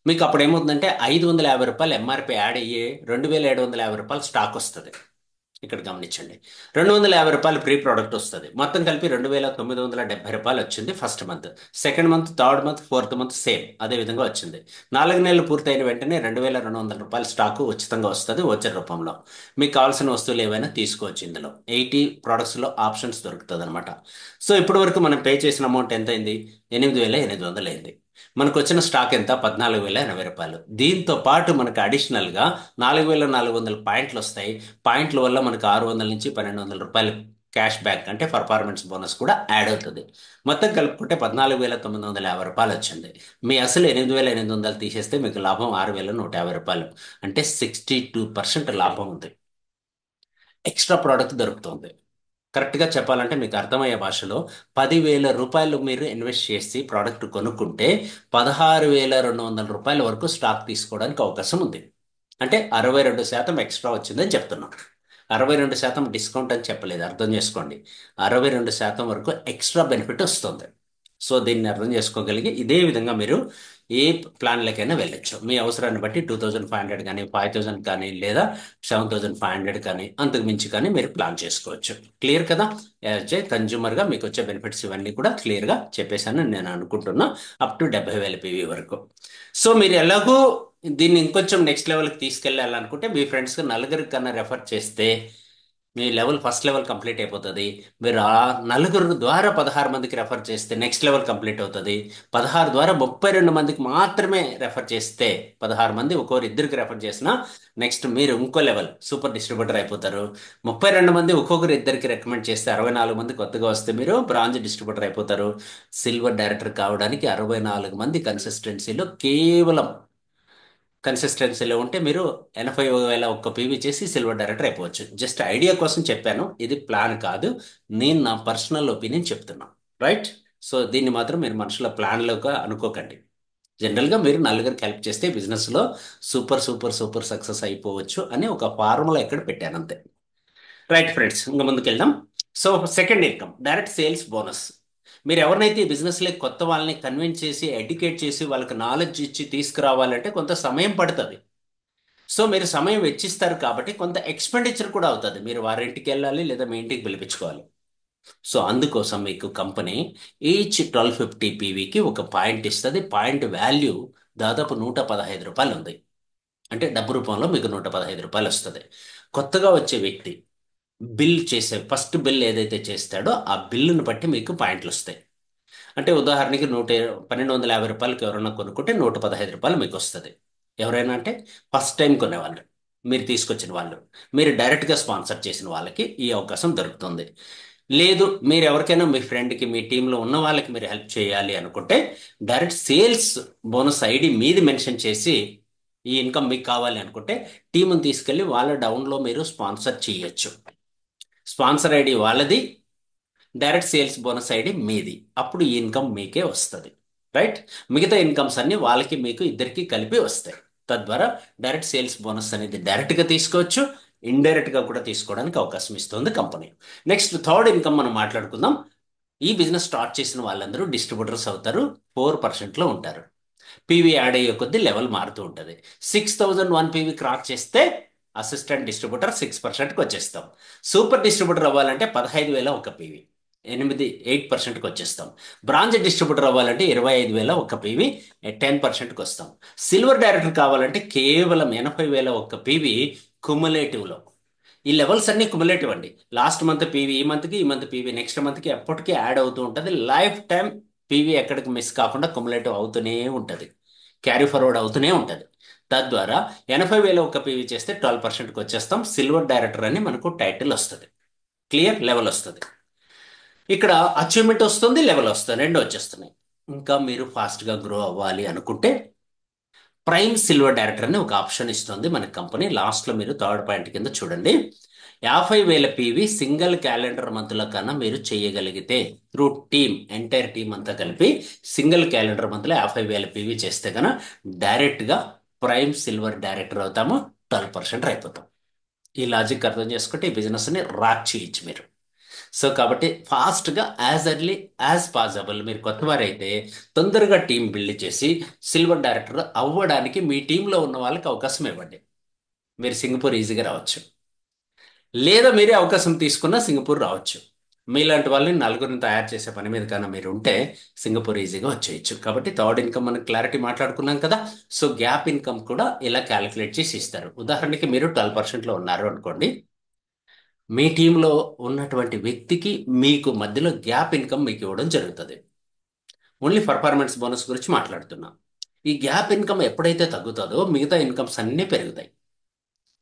మీకు అప్పుడు ఏమవుతుందంటే 550 రూపాయలు ఎంఆర్పి యాడ్ అయ్యి 2750 రూపాయలు స్టాక్ వస్తుంది. ఇక్కడ గమనించండి, 250 రూపాయలు ప్రీ ప్రోడక్ట్ వస్తుంది. మొత్తం కలిపి 2970 రూపాయలు వచ్చింది first month. Second month, third month, fourth month same అదే విధంగా వచ్చింది. 4 నెలలు పూర్తయిన వెంటనే 2200 రూపాయల స్టాకు ఉచితంగా వస్తుంది ఓచర్ రూపంలో. మీకు కావాల్సిన వస్తువులు ఏవైనా తీసుకోవచ్చు. ఇందులో 80 ప్రోడక్ట్స్లో ఆప్షన్స్ దొరుకుతుంది అనమాట. సో ఇప్పటి వరకు మనం పే చేసిన అమౌంట్ ఎంత అయింది? 8800 అయింది. మనకు వచ్చిన స్టాక్ ఎంత? 14,080 రూపాయలు. దీంతో పాటు మనకు అడిషనల్గా 4400 పాయింట్లు వస్తాయి. పాయింట్ల వల్ల మనకు 600 నుంచి 1200 రూపాయలు క్యాష్ బ్యాక్ అంటే పర్ఫార్మెన్స్ బోనస్ కూడా యాడ్ అవుతుంది. మొత్తం కలుపుకుంటే 14,950 రూపాయలు వచ్చింది. మీ అసలు 8,800 తీసేస్తే మీకు లాభం 6,150 రూపాయలు. అంటే 62% లాభం ఉంది. ఎక్స్ట్రా ప్రోడక్ట్ దొరుకుతుంది. కరెక్ట్గా చెప్పాలంటే మీకు అర్థమయ్యే భాషలో 10,000 రూపాయలు మీరు ఇన్వెస్ట్ చేసి ప్రోడక్ట్ కొనుక్కుంటే 16,200 రూపాయల వరకు స్టాక్ తీసుకోవడానికి అవకాశం ఉంది. అంటే 62% ఎక్స్ట్రా వచ్చిందని చెప్తున్నాం. 62% డిస్కౌంట్ అని చెప్పలేదు, అర్థం చేసుకోండి. 62% వరకు ఎక్స్ట్రా బెనిఫిట్ వస్తుంది. సో దీన్ని అర్థం చేసుకోగలిగి ఇదే విధంగా మీరు ఏ ప్లాన్లకైనా వెళ్ళొచ్చు. మీ అవసరాన్ని బట్టి 2500 కానీ, 5000 కానీ, లేదా 7500 కానీ, అంతకు మించి కానీ మీరు ప్లాన్ చేసుకోవచ్చు. క్లియర్ కదా? యాజ్ ఏ కన్జ్యూమర్గా మీకు వచ్చే బెనిఫిట్స్ ఇవన్నీ కూడా క్లియర్గా చెప్పేశాను నేను అనుకుంటున్నా, అప్ టు 70,000 పీవీ వరకు. సో మీరు ఎలాగో దీన్ని ఇంకొంచెం నెక్స్ట్ లెవెల్కి తీసుకెళ్ళాలనుకుంటే మీ ఫ్రెండ్స్కి నలుగురికి కన్నా రెఫర్ చేస్తే మీ ఫస్ట్ లెవెల్ కంప్లీట్ అయిపోతుంది. మీరు ఆ నలుగురు ద్వారా 16 మందికి రెఫర్ చేస్తే నెక్స్ట్ లెవెల్ కంప్లీట్ అవుతుంది. 16 ద్వారా 32 మందికి మాత్రమే రెఫర్ చేస్తే 16 మంది ఒక్కొక్కరు ఇద్దరికి రెఫర్ చేసినా నెక్స్ట్ మీరు ఇంకో లెవెల్ సూపర్ డిస్ట్రిబ్యూటర్ అయిపోతారు. 32 మంది ఒక్కొక్కరు ఇద్దరికి రికమెండ్ చేస్తే 64 మంది కొత్తగా వస్తే మీరు బ్రాంజ్ డిస్ట్రిబ్యూటర్ అయిపోతారు. సిల్వర్ డైరెక్టర్ కావడానికి 64 మంది కన్సిస్టెన్సీలో కేవలం కన్సిస్టెన్సీలో ఉంటే మీరు 80,000 ఒక్క పీవీ చేసి సిల్వర్ డైరెక్టర్ అయిపోవచ్చు. జస్ట్ ఐడియా కోసం చెప్పాను, ఇది ప్లాన్ కాదు. నేను నా పర్సనల్ ఒపీనియన్ చెప్తున్నాను. రైట్, సో దీన్ని మాత్రం మీరు మనసులో ప్లాన్లోగా అనుకోకండి. జనరల్గా మీరు నలుగురికి హెల్ప్ చేస్తే బిజినెస్లో సూపర్ సూపర్ సూపర్ సక్సెస్ అయిపోవచ్చు అని ఒక ఫార్ములా ఇక్కడ పెట్టాను అంతే. రైట్ ఫ్రెండ్స్, ఇంకా ముందుకు వెళ్దాం. So second income direct sales bonus. మీరు ఎవరినైతే ఈ బిజినెస్లో కొత్త వాళ్ళని కన్విన్స్ చేసి ఎడ్యుకేట్ చేసి వాళ్ళకి నాలెడ్జ్ ఇచ్చి తీసుకురావాలంటే కొంత సమయం పడుతుంది. సో మీరు సమయం వెచ్చిస్తారు కాబట్టి కొంత ఎక్స్పెండిచర్ కూడా అవుతుంది. మీరు వారి ఇంటికి వెళ్ళాలి లేదా మీ ఇంటికి పిలిపించుకోవాలి. సో అందుకోసం మీకు కంపెనీ ఈచ్ 1250 పీవీకి ఒక పాయింట్ ఇస్తుంది. పాయింట్ వాల్యూ దాదాపు 115 రూపాయలు ఉంది. అంటే డబ్బు రూపంలో మీకు 115 రూపాయలు వస్తుంది. కొత్తగా వచ్చే వ్యక్తి బిల్ చేసే ఫస్ట్ బిల్ ఏదైతే చేస్తాడో ఆ బిల్లును బట్టి మీకు పాయింట్లు వస్తాయి. అంటే ఉదాహరణకి 1250 రూపాయలకి ఎవరైనా కొనుక్కుంటే 115 రూపాయలు మీకు వస్తుంది. ఎవరైనా అంటే ఫస్ట్ టైం కొనేవాళ్ళు. మీరు తీసుకొచ్చిన వాళ్ళు, మీరు డైరెక్ట్గా స్పాన్సర్ చేసిన వాళ్ళకి ఈ అవకాశం దొరుకుతుంది. లేదు మీరు ఎవరికైనా మీ ఫ్రెండ్కి మీ టీంలో ఉన్న వాళ్ళకి మీరు హెల్ప్ చేయాలి అనుకుంటే డైరెక్ట్ సేల్స్ బోనస్ ఐడి మీది మెన్షన్ చేసి ఈ ఇన్కమ్ మీకు కావాలి అనుకుంటే టీంని తీసుకెళ్ళి వాళ్ళ డౌన్లో మీరు స్పాన్సర్ చేయొచ్చు. స్పాన్సర్ ఐడి వాళ్ళది, డైరెక్ట్ సేల్స్ బోనస్ ఐడి మీది. అప్పుడు ఈ ఇన్కమ్ మీకే వస్తుంది. రైట్. మిగతా ఇన్కమ్స్ అన్ని వాళ్ళకి మీకు ఇద్దరికి కలిపి వస్తాయి. తద్వారా డైరెక్ట్ సేల్స్ బోనస్ అనేది డైరెక్ట్గా తీసుకోవచ్చు, ఇండైరెక్ట్గా కూడా తీసుకోవడానికి అవకాశం ఇస్తుంది కంపెనీ. నెక్స్ట్ థర్డ్ ఇన్కమ్ మనం మాట్లాడుకుందాం. ఈ బిజినెస్ స్టార్ట్ చేసిన వాళ్ళందరూ డిస్ట్రిబ్యూటర్స్ అవుతారు, 4%లో ఉంటారు. పీవీ యాడ్ అయ్యే కొద్దీ లెవెల్ మారుతూ ఉంటుంది. 6001 పీవీ క్రాస్ చేస్తే అసిస్టెంట్ డిస్ట్రిబ్యూటర్ 6%కి వచ్చేస్తాం. సూపర్ డిస్ట్రిబ్యూటర్ అవ్వాలంటే 15,000 ఒక పీవీ, 8% వచ్చేస్తాం. బ్రాంచ్ డిస్ట్రిబ్యూటర్ అవ్వాలంటే 25,000 ఒక పీవీ, 10%కి వస్తాం. సిల్వర్ డైరెక్టర్ కావాలంటే కేవలం 80,000 ఒక పీవీ కుములేటివ్లో. ఈ లెవెల్స్ అన్ని కుములేటివ్ అండి. లాస్ట్ మంత్ పీవీ ఈ మంత్కి, ఈ మంత్ పీవీ నెక్స్ట్ మంత్కి ఎప్పటికీ యాడ్ అవుతూ ఉంటుంది. లైఫ్ టైం పీవీ ఎక్కడికి మిస్ కాకుండా కుములేటివ్ అవుతూనే ఉంటుంది, క్యారీ ఫార్వర్డ్ అవుతూనే ఉంటుంది. తద్వారా 80,000 ఒక పీవీ చేస్తే 12%కి వచ్చేస్తాం. సిల్వర్ డైరెక్టర్ అని మనకు టైటిల్ వస్తుంది, క్లియర్ లెవెల్ వస్తుంది. ఇక్కడ అచీవ్మెంట్ వస్తుంది, లెవెల్ వస్తుంది, రెండు వచ్చేస్తున్నాయి. ఇంకా మీరు ఫాస్ట్గా గ్రో అవ్వాలి అనుకుంటే ప్రైమ్ సిల్వర్ డైరెక్టర్ అని ఒక ఆప్షన్ ఇస్తుంది మన కంపెనీ. లాస్ట్లో మీరు థర్డ్ పాయింట్ కింద చూడండి. 50,000 పీవీ సింగిల్ క్యాలెండర్ మంత్ల కన్నా మీరు చేయగలిగితే త్రూ టీమ్, ఎంటైర్ టీమ్ అంతా కలిపి సింగిల్ క్యాలెండర్ మంత్లో 50,000 పీవీ చేస్తే కన్నా డైరెక్ట్గా ప్రైమ్ సిల్వర్ డైరెక్టర్ అవుతాము, 12% అయిపోతాం. ఈ లాజిక్ అర్థం చేసుకుంటే ఈ బిజినెస్ని రాక్ చేయొచ్చు మీరు. సో కాబట్టి ఫాస్ట్గా యాజ్ ఎర్లీ యాజ్ పాసిబుల్ మీరు కొత్తవారైతే తొందరగా టీం బిల్డ్ చేసి సిల్వర్ డైరెక్టర్ అవ్వడానికి మీ టీంలో ఉన్న వాళ్ళకి అవకాశం ఇవ్వండి. మీరు సింగపూర్ ఈజీగా రావచ్చు, లేదా మీరే అవకాశం తీసుకున్నా సింగపూర్ రావచ్చు. మీలాంటి వాళ్ళని నలుగురిని తయారు చేసే పని మీద కన్నా మీరు ఉంటే సింగపూర్ ఈజీగా వచ్చేయచ్చు. కాబట్టి థర్డ్ ఇన్కమ్ మనం క్లారిటీ మాట్లాడుకున్నాం కదా. సో గ్యాప్ ఇన్కమ్ కూడా ఇలా క్యాలిక్యులేట్ చేసి ఇస్తారు. ఉదాహరణకి మీరు 12%లో ఉన్నారు అనుకోండి, మీ టీంలో ఉన్నటువంటి వ్యక్తికి మీకు మధ్యలో గ్యాప్ ఇన్కమ్ మీకు ఇవ్వడం జరుగుతుంది. ఓన్లీ పర్ఫార్మెన్స్ బోనస్ గురించి మాట్లాడుతున్నాం. ఈ గ్యాప్ ఇన్కమ్ ఎప్పుడైతే తగ్గుతుందో మిగతా ఇన్కమ్స్ అన్నీ పెరుగుతాయి.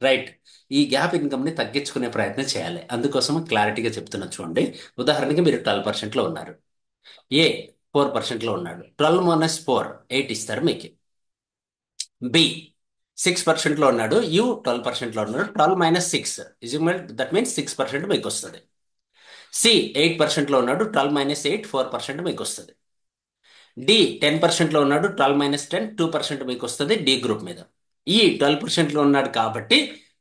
రైట్. ఈ గ్యాప్ ఇన్కమ్ని తగ్గించుకునే ప్రయత్నం చేయాలి. అందుకోసం క్లారిటీగా చెప్తున్నా చూడండి. ఉదాహరణకి మీరు 12%లో ఉన్నారు, ఏ 4%లో ఉన్నాడు. 12 - 4 8 ఇస్తారు మీకు. బి 6%లో ఉన్నాడు, యు 12%లో ఉన్నాడు. 12 - 6 దట్ మీన్స్ 6% మీకు వస్తుంది. సి 8%లో ఉన్నాడు, 12 - 8 4% మీకు వస్తుంది. డి 10%లో ఉన్నాడు, 12 - 10 2% మీకు వస్తుంది డి గ్రూప్ మీద. ఈ 12%లో ఉన్నాడు కాబట్టి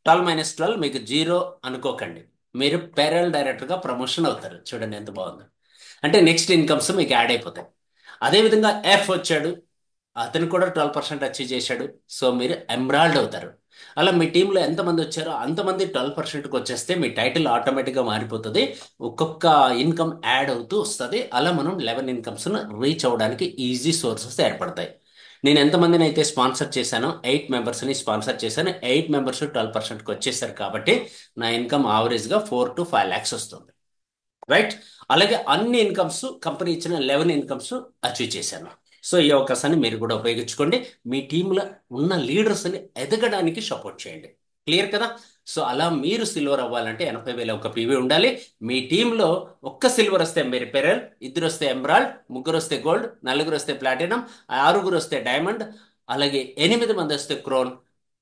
12 - 12 మీకు 0 అనుకోకండి. మీరు పేరల్ డైరెక్టర్గా ప్రమోషన్ అవుతారు. చూడండి ఎంత బాగుందో. అంటే నెక్స్ట్ ఇన్కమ్స్ మీకు యాడ్ అయిపోతాయి. అదేవిధంగా ఎఫ్ వచ్చాడు, అతను కూడా 12% అచీవ్ చేశాడు. సో మీరు ఎమ్రాల్డ్ అవుతారు. అలా మీ టీంలో ఎంతమంది వచ్చారో అంతమంది 12%కి వచ్చేస్తే మీ టైటిల్ ఆటోమేటిక్గా మారిపోతుంది. ఒక్కొక్క ఇన్కమ్ యాడ్ అవుతూ వస్తుంది. అలా మనం 11 ఇన్కమ్స్ను రీచ్ అవ్వడానికి ఈజీ సోర్సెస్ ఏర్పడతాయి. నేను ఎంతమందిని అయితే స్పాన్సర్ చేశానో 8 మెంబర్స్ని స్పాన్సర్ చేశాను. 8 మెంబర్స్ 12%కి వచ్చేసారు కాబట్టి నా ఇన్కమ్ యావరేజ్గా 4 to 5 lakhs వస్తుంది. రైట్. అలాగే అన్ని ఇన్కమ్స్ కంపెనీ ఇచ్చిన 11 ఇన్కమ్స్ అచీవ్ చేశాను. సో ఈ అవకాశాన్ని మీరు కూడా ఉపయోగించుకోండి. మీ టీంలో ఉన్న లీడర్స్ని ఎదగడానికి సపోర్ట్ చేయండి. క్లియర్ కదా. సో అలా మీరు సిల్వర్ అవ్వాలంటే 80,000 ఒక పీవీ ఉండాలి. మీ టీంలో ఒక్క సిల్వర్ వస్తే మీరు పెరల్, ఇద్దరు వస్తే ఎమరాల్డ్, ముగ్గురు వస్తే గోల్డ్, నలుగురు వస్తే ప్లాటినం, ఆరుగురు వస్తే డైమండ్, అలాగే 8 మంది వస్తే క్రోన్,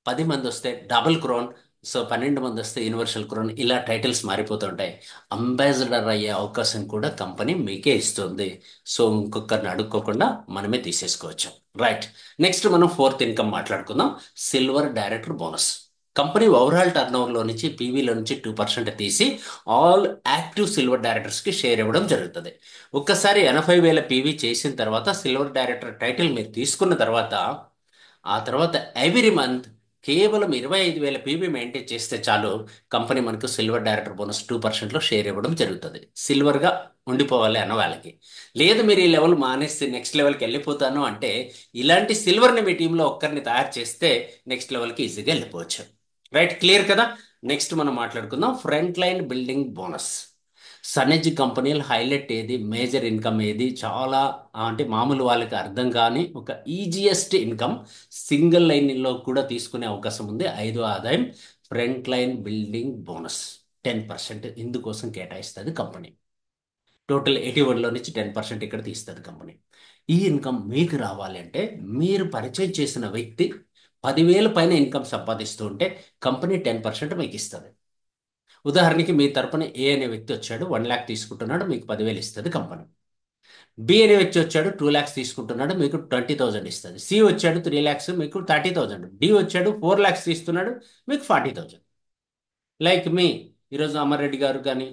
10 మంది వస్తే డబుల్ క్రోన్, సో 12 మంది వస్తే యూనివర్సల్ క్రోన్. ఇలా టైటిల్స్ మారిపోతుంటాయి. అంబాసిడర్ అయ్యే అవకాశం కూడా కంపెనీ మీకే ఇస్తుంది. సో ఇంకొకరిని అడుక్కోకుండా మనమే తీసేసుకోవచ్చు. రైట్. నెక్స్ట్ మనం ఫోర్త్ ఇన్కమ్ మాట్లాడుకుందాం, silver director bonus. Company overall turn ఓవర్లో నుంచి పీవీలో నుంచి 2% తీసి ఆల్ యాక్టివ్ సిల్వర్ డైరెక్టర్స్కి షేర్ ఇవ్వడం జరుగుతుంది. ఒక్కసారి 80,000 పీవీ చేసిన తర్వాత సిల్వర్ డైరెక్టర్ టైటిల్ మీరు తీసుకున్న తర్వాత ఆ తర్వాత ఎవ్రీ మంత్ కేవలం 25,000 పీవీ మెయింటైన్ చేస్తే చాలు, కంపెనీ మనకు సిల్వర్ డైరెక్టర్ బోనస్ 2%లో షేర్ ఇవ్వడం జరుగుతుంది. సిల్వర్గా ఉండిపోవాలి అన్న వాళ్ళకి. లేదు మీరు ఈ లెవెల్ మానేసి నెక్స్ట్ లెవెల్కి వెళ్ళిపోతాను అంటే ఇలాంటి సిల్వర్ని మీ టీంలో ఒక్కరిని తయారు చేస్తే నెక్స్ట్ లెవెల్కి ఈజీగా వెళ్ళిపోవచ్చు. రైట్. క్లియర్ కదా. నెక్స్ట్ మనం మాట్లాడుకుందాం ఫ్రంట్ లైన్ బిల్డింగ్ బోనస్. సనెజ్ కంపెనీలు హైలైట్ ఏది, మేజర్ ఇన్కమ్ ఏది, చాలా అంటే మామూలు వాళ్ళకి అర్థం కాని ఒక ఈజియెస్ట్ ఇన్కమ్ సింగిల్ లైన్లో కూడా తీసుకునే అవకాశం ఉంది. ఐదో ఆదాయం ఫ్రంట్ లైన్ బిల్డింగ్ బోనస్ 10% ఇందుకోసం కేటాయిస్తుంది కంపెనీ. టోటల్ 81లో నుంచి 10% ఇక్కడ తీస్తుంది కంపెనీ. ఈ ఇన్కమ్ మీకు రావాలి అంటే మీరు పరిచయం చేసిన వ్యక్తి 10,000 పైన ఇన్కమ్ సంపాదిస్తూ ఉంటే కంపెనీ 10% మీకు ఇస్తుంది. ఉదాహరణకి మీ తరపున ఏ అనే వ్యక్తి వచ్చాడు, 1 lakh తీసుకుంటున్నాడు, మీకు 10,000 ఇస్తుంది కంపెనీ. బి అనే వ్యక్తి వచ్చాడు, 2 lakhs తీసుకుంటున్నాడు, మీకు 20,000 ఇస్తుంది. సి వచ్చాడు 3 lakhs, మీకు 30,000. డి వచ్చాడు 4 lakhs తీస్తున్నాడు, మీకు 40,000. లైక్ మీ ఈరోజు అమర్ రెడ్డి గారు కానీ,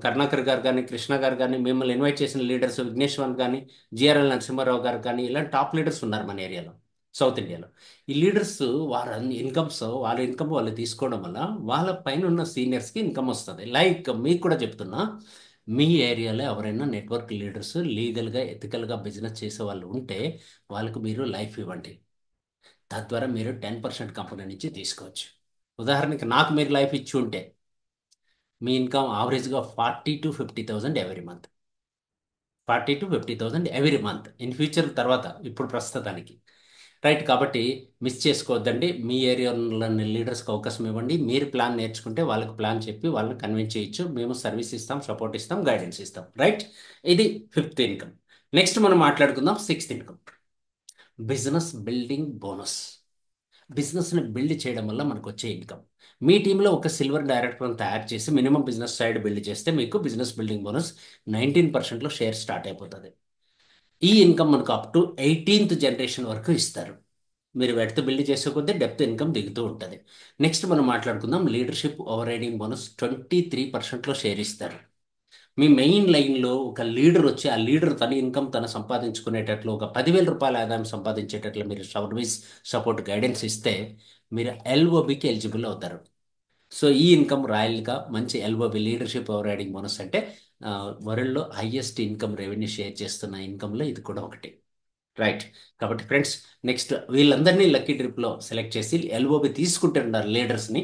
కరుణాకర్ గారు కానీ, కృష్ణ గారు కానీ, మిమ్మల్ని ఇన్వైట్ చేసిన లీడర్స్ విఘ్నేశ్వర్ కానీ, జిఆర్ఎల్ నరసింహారావు గారు కానీ, ఇలాంటి టాప్ లీడర్స్ ఉన్నారు మన ఏరియాలో, సౌత్ ఇండియాలో. ఈ లీడర్స్ వారి ఇన్కమ్స్, వాళ్ళ ఇన్కమ్ వాళ్ళు తీసుకోవడం వల్ల వాళ్ళ పైన ఉన్న సీనియర్స్కి ఇన్కమ్ వస్తుంది. లైక్ మీకు కూడా చెప్తున్నా, మీ ఏరియాలో ఎవరైనా నెట్వర్క్ లీడర్స్ లీగల్గా ఎథికల్గా బిజినెస్ చేసే వాళ్ళు ఉంటే వాళ్ళకు మీరు లైఫ్ ఇవ్వండి. తద్వారా మీరు 10% కంపెనీ నుంచి తీసుకోవచ్చు. ఉదాహరణకి నాకు మీరు లైఫ్ ఇచ్చి ఉంటే మీ ఇన్కమ్ యావరేజ్గా 40,000 to 50,000 every month. 40,000 to 50,000 every month in future, తర్వాత ఇప్పుడు ప్రస్తుతానికి. రైట్, కాబట్టి మిస్ చేసుకోవద్దండి. మీ ఏరియాలోని లీడర్స్కి అవకాశం ఇవ్వండి. మీరు ప్లాన్ నేర్చుకుంటే వాళ్ళకి ప్లాన్ చెప్పి వాళ్ళని కన్విన్స్ చేయొచ్చు. మేము సర్వీస్ ఇస్తాం, సపోర్ట్ ఇస్తాం, గైడెన్స్ ఇస్తాం. రైట్, ఇది 5th ఇన్కమ్. నెక్స్ట్ మనం మాట్లాడుకుందాం 6th income, business building bonus. బిజినెస్ని బిల్డ్ చేయడం వల్ల మనకు వచ్చే ఇన్కమ్. మీ టీంలో ఒక సిల్వర్ డైరెక్టర్ని తయారు చేసి మినిమం బిజినెస్ సైడ్ బిల్డ్ చేస్తే మీకు బిజినెస్ బిల్డింగ్ బోనస్ 19%లో షేర్ స్టార్ట్ అయిపోతుంది. ఈ ఇన్కమ్ మనకు అప్ టు 18th జనరేషన్ వరకు ఇస్తారు. మీరు వెడ్త్ బిల్డ్ చేసే కొద్దీ డెప్త్ ఇన్కమ్ దిగుతూ ఉంటుంది. నెక్స్ట్ మనం మాట్లాడుకుందాం లీడర్షిప్ ఓవర్ రైడింగ్ బోనస్. 23%లో షేర్ ఇస్తారు. మీ మెయిన్ లైన్లో ఒక లీడర్ వచ్చి ఆ లీడర్ తన ఇన్కమ్ తను సంపాదించుకునేటట్లు ఒక 10,000 రూపాయల ఆదాయం సంపాదించేటట్లు మీరు సర్వీస్, సపోర్ట్, గైడెన్స్ ఇస్తే మీరు ఎల్ఓబికి ఎలిజిబుల్ అవుతారు. సో ఈ ఇన్కమ్ రాయల్గా మంచి LOB, leadership overriding bonus అంటే వరల్డ్లో హైయెస్ట్ ఇన్కమ్ రెవెన్యూ షేర్ చేస్తున్న ఇన్కమ్లో ఇది కూడా ఒకటి. రైట్, కాబట్టి ఫ్రెండ్స్ నెక్స్ట్ వీళ్ళందరినీ లక్కీ ట్రిప్లో సెలెక్ట్ చేసి ఎల్ఓబి తీసుకుంటున్నారు లీడర్స్ని,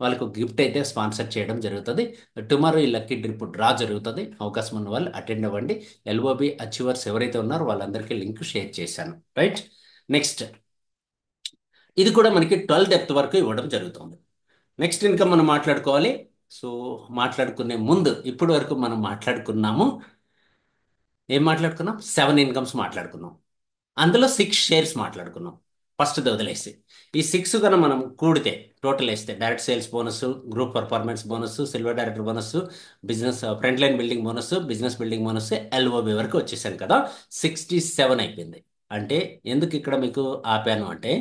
వాళ్ళకు గిఫ్ట్ అయితే స్పాన్సర్ చేయడం జరుగుతుంది. టుమారో ఈ లక్కీ ట్రిప్ డ్రా జరుగుతుంది. అవకాశం ఉన్న వాళ్ళు అటెండ్ అవ్వండి. ఎల్ఓబి అచీవర్స్ ఎవరైతే ఉన్నారో వాళ్ళందరికీ లింక్ షేర్ చేశాను. రైట్, నెక్స్ట్ ఇది కూడా మనకి 12 డెప్త్ వరకు ఇవ్వడం జరుగుతుంది. నెక్స్ట్ ఇన్కమ్ మనం మాట్లాడుకోవాలి. సో మాట్లాడుకునే ముందు ఇప్పటి వరకు మనం మాట్లాడుకున్నాము, ఏం మాట్లాడుకున్నాం? 7 ఇన్కమ్స్ మాట్లాడుకున్నాం. అందులో 6 షేర్స్ మాట్లాడుకున్నాం. ఫస్ట్ వదిలేసి ఈ 6 కన్నా మనం కూడితే టోటల్ వేస్తే direct sales bonus, group performance bonus, silver director bonus, business front line building bonus, business building bonus, LOB వరకు వచ్చేసాం కదా, 67 అయిపోయింది. అంటే ఎందుకు ఇక్కడ మీకు ఆపాను అంటే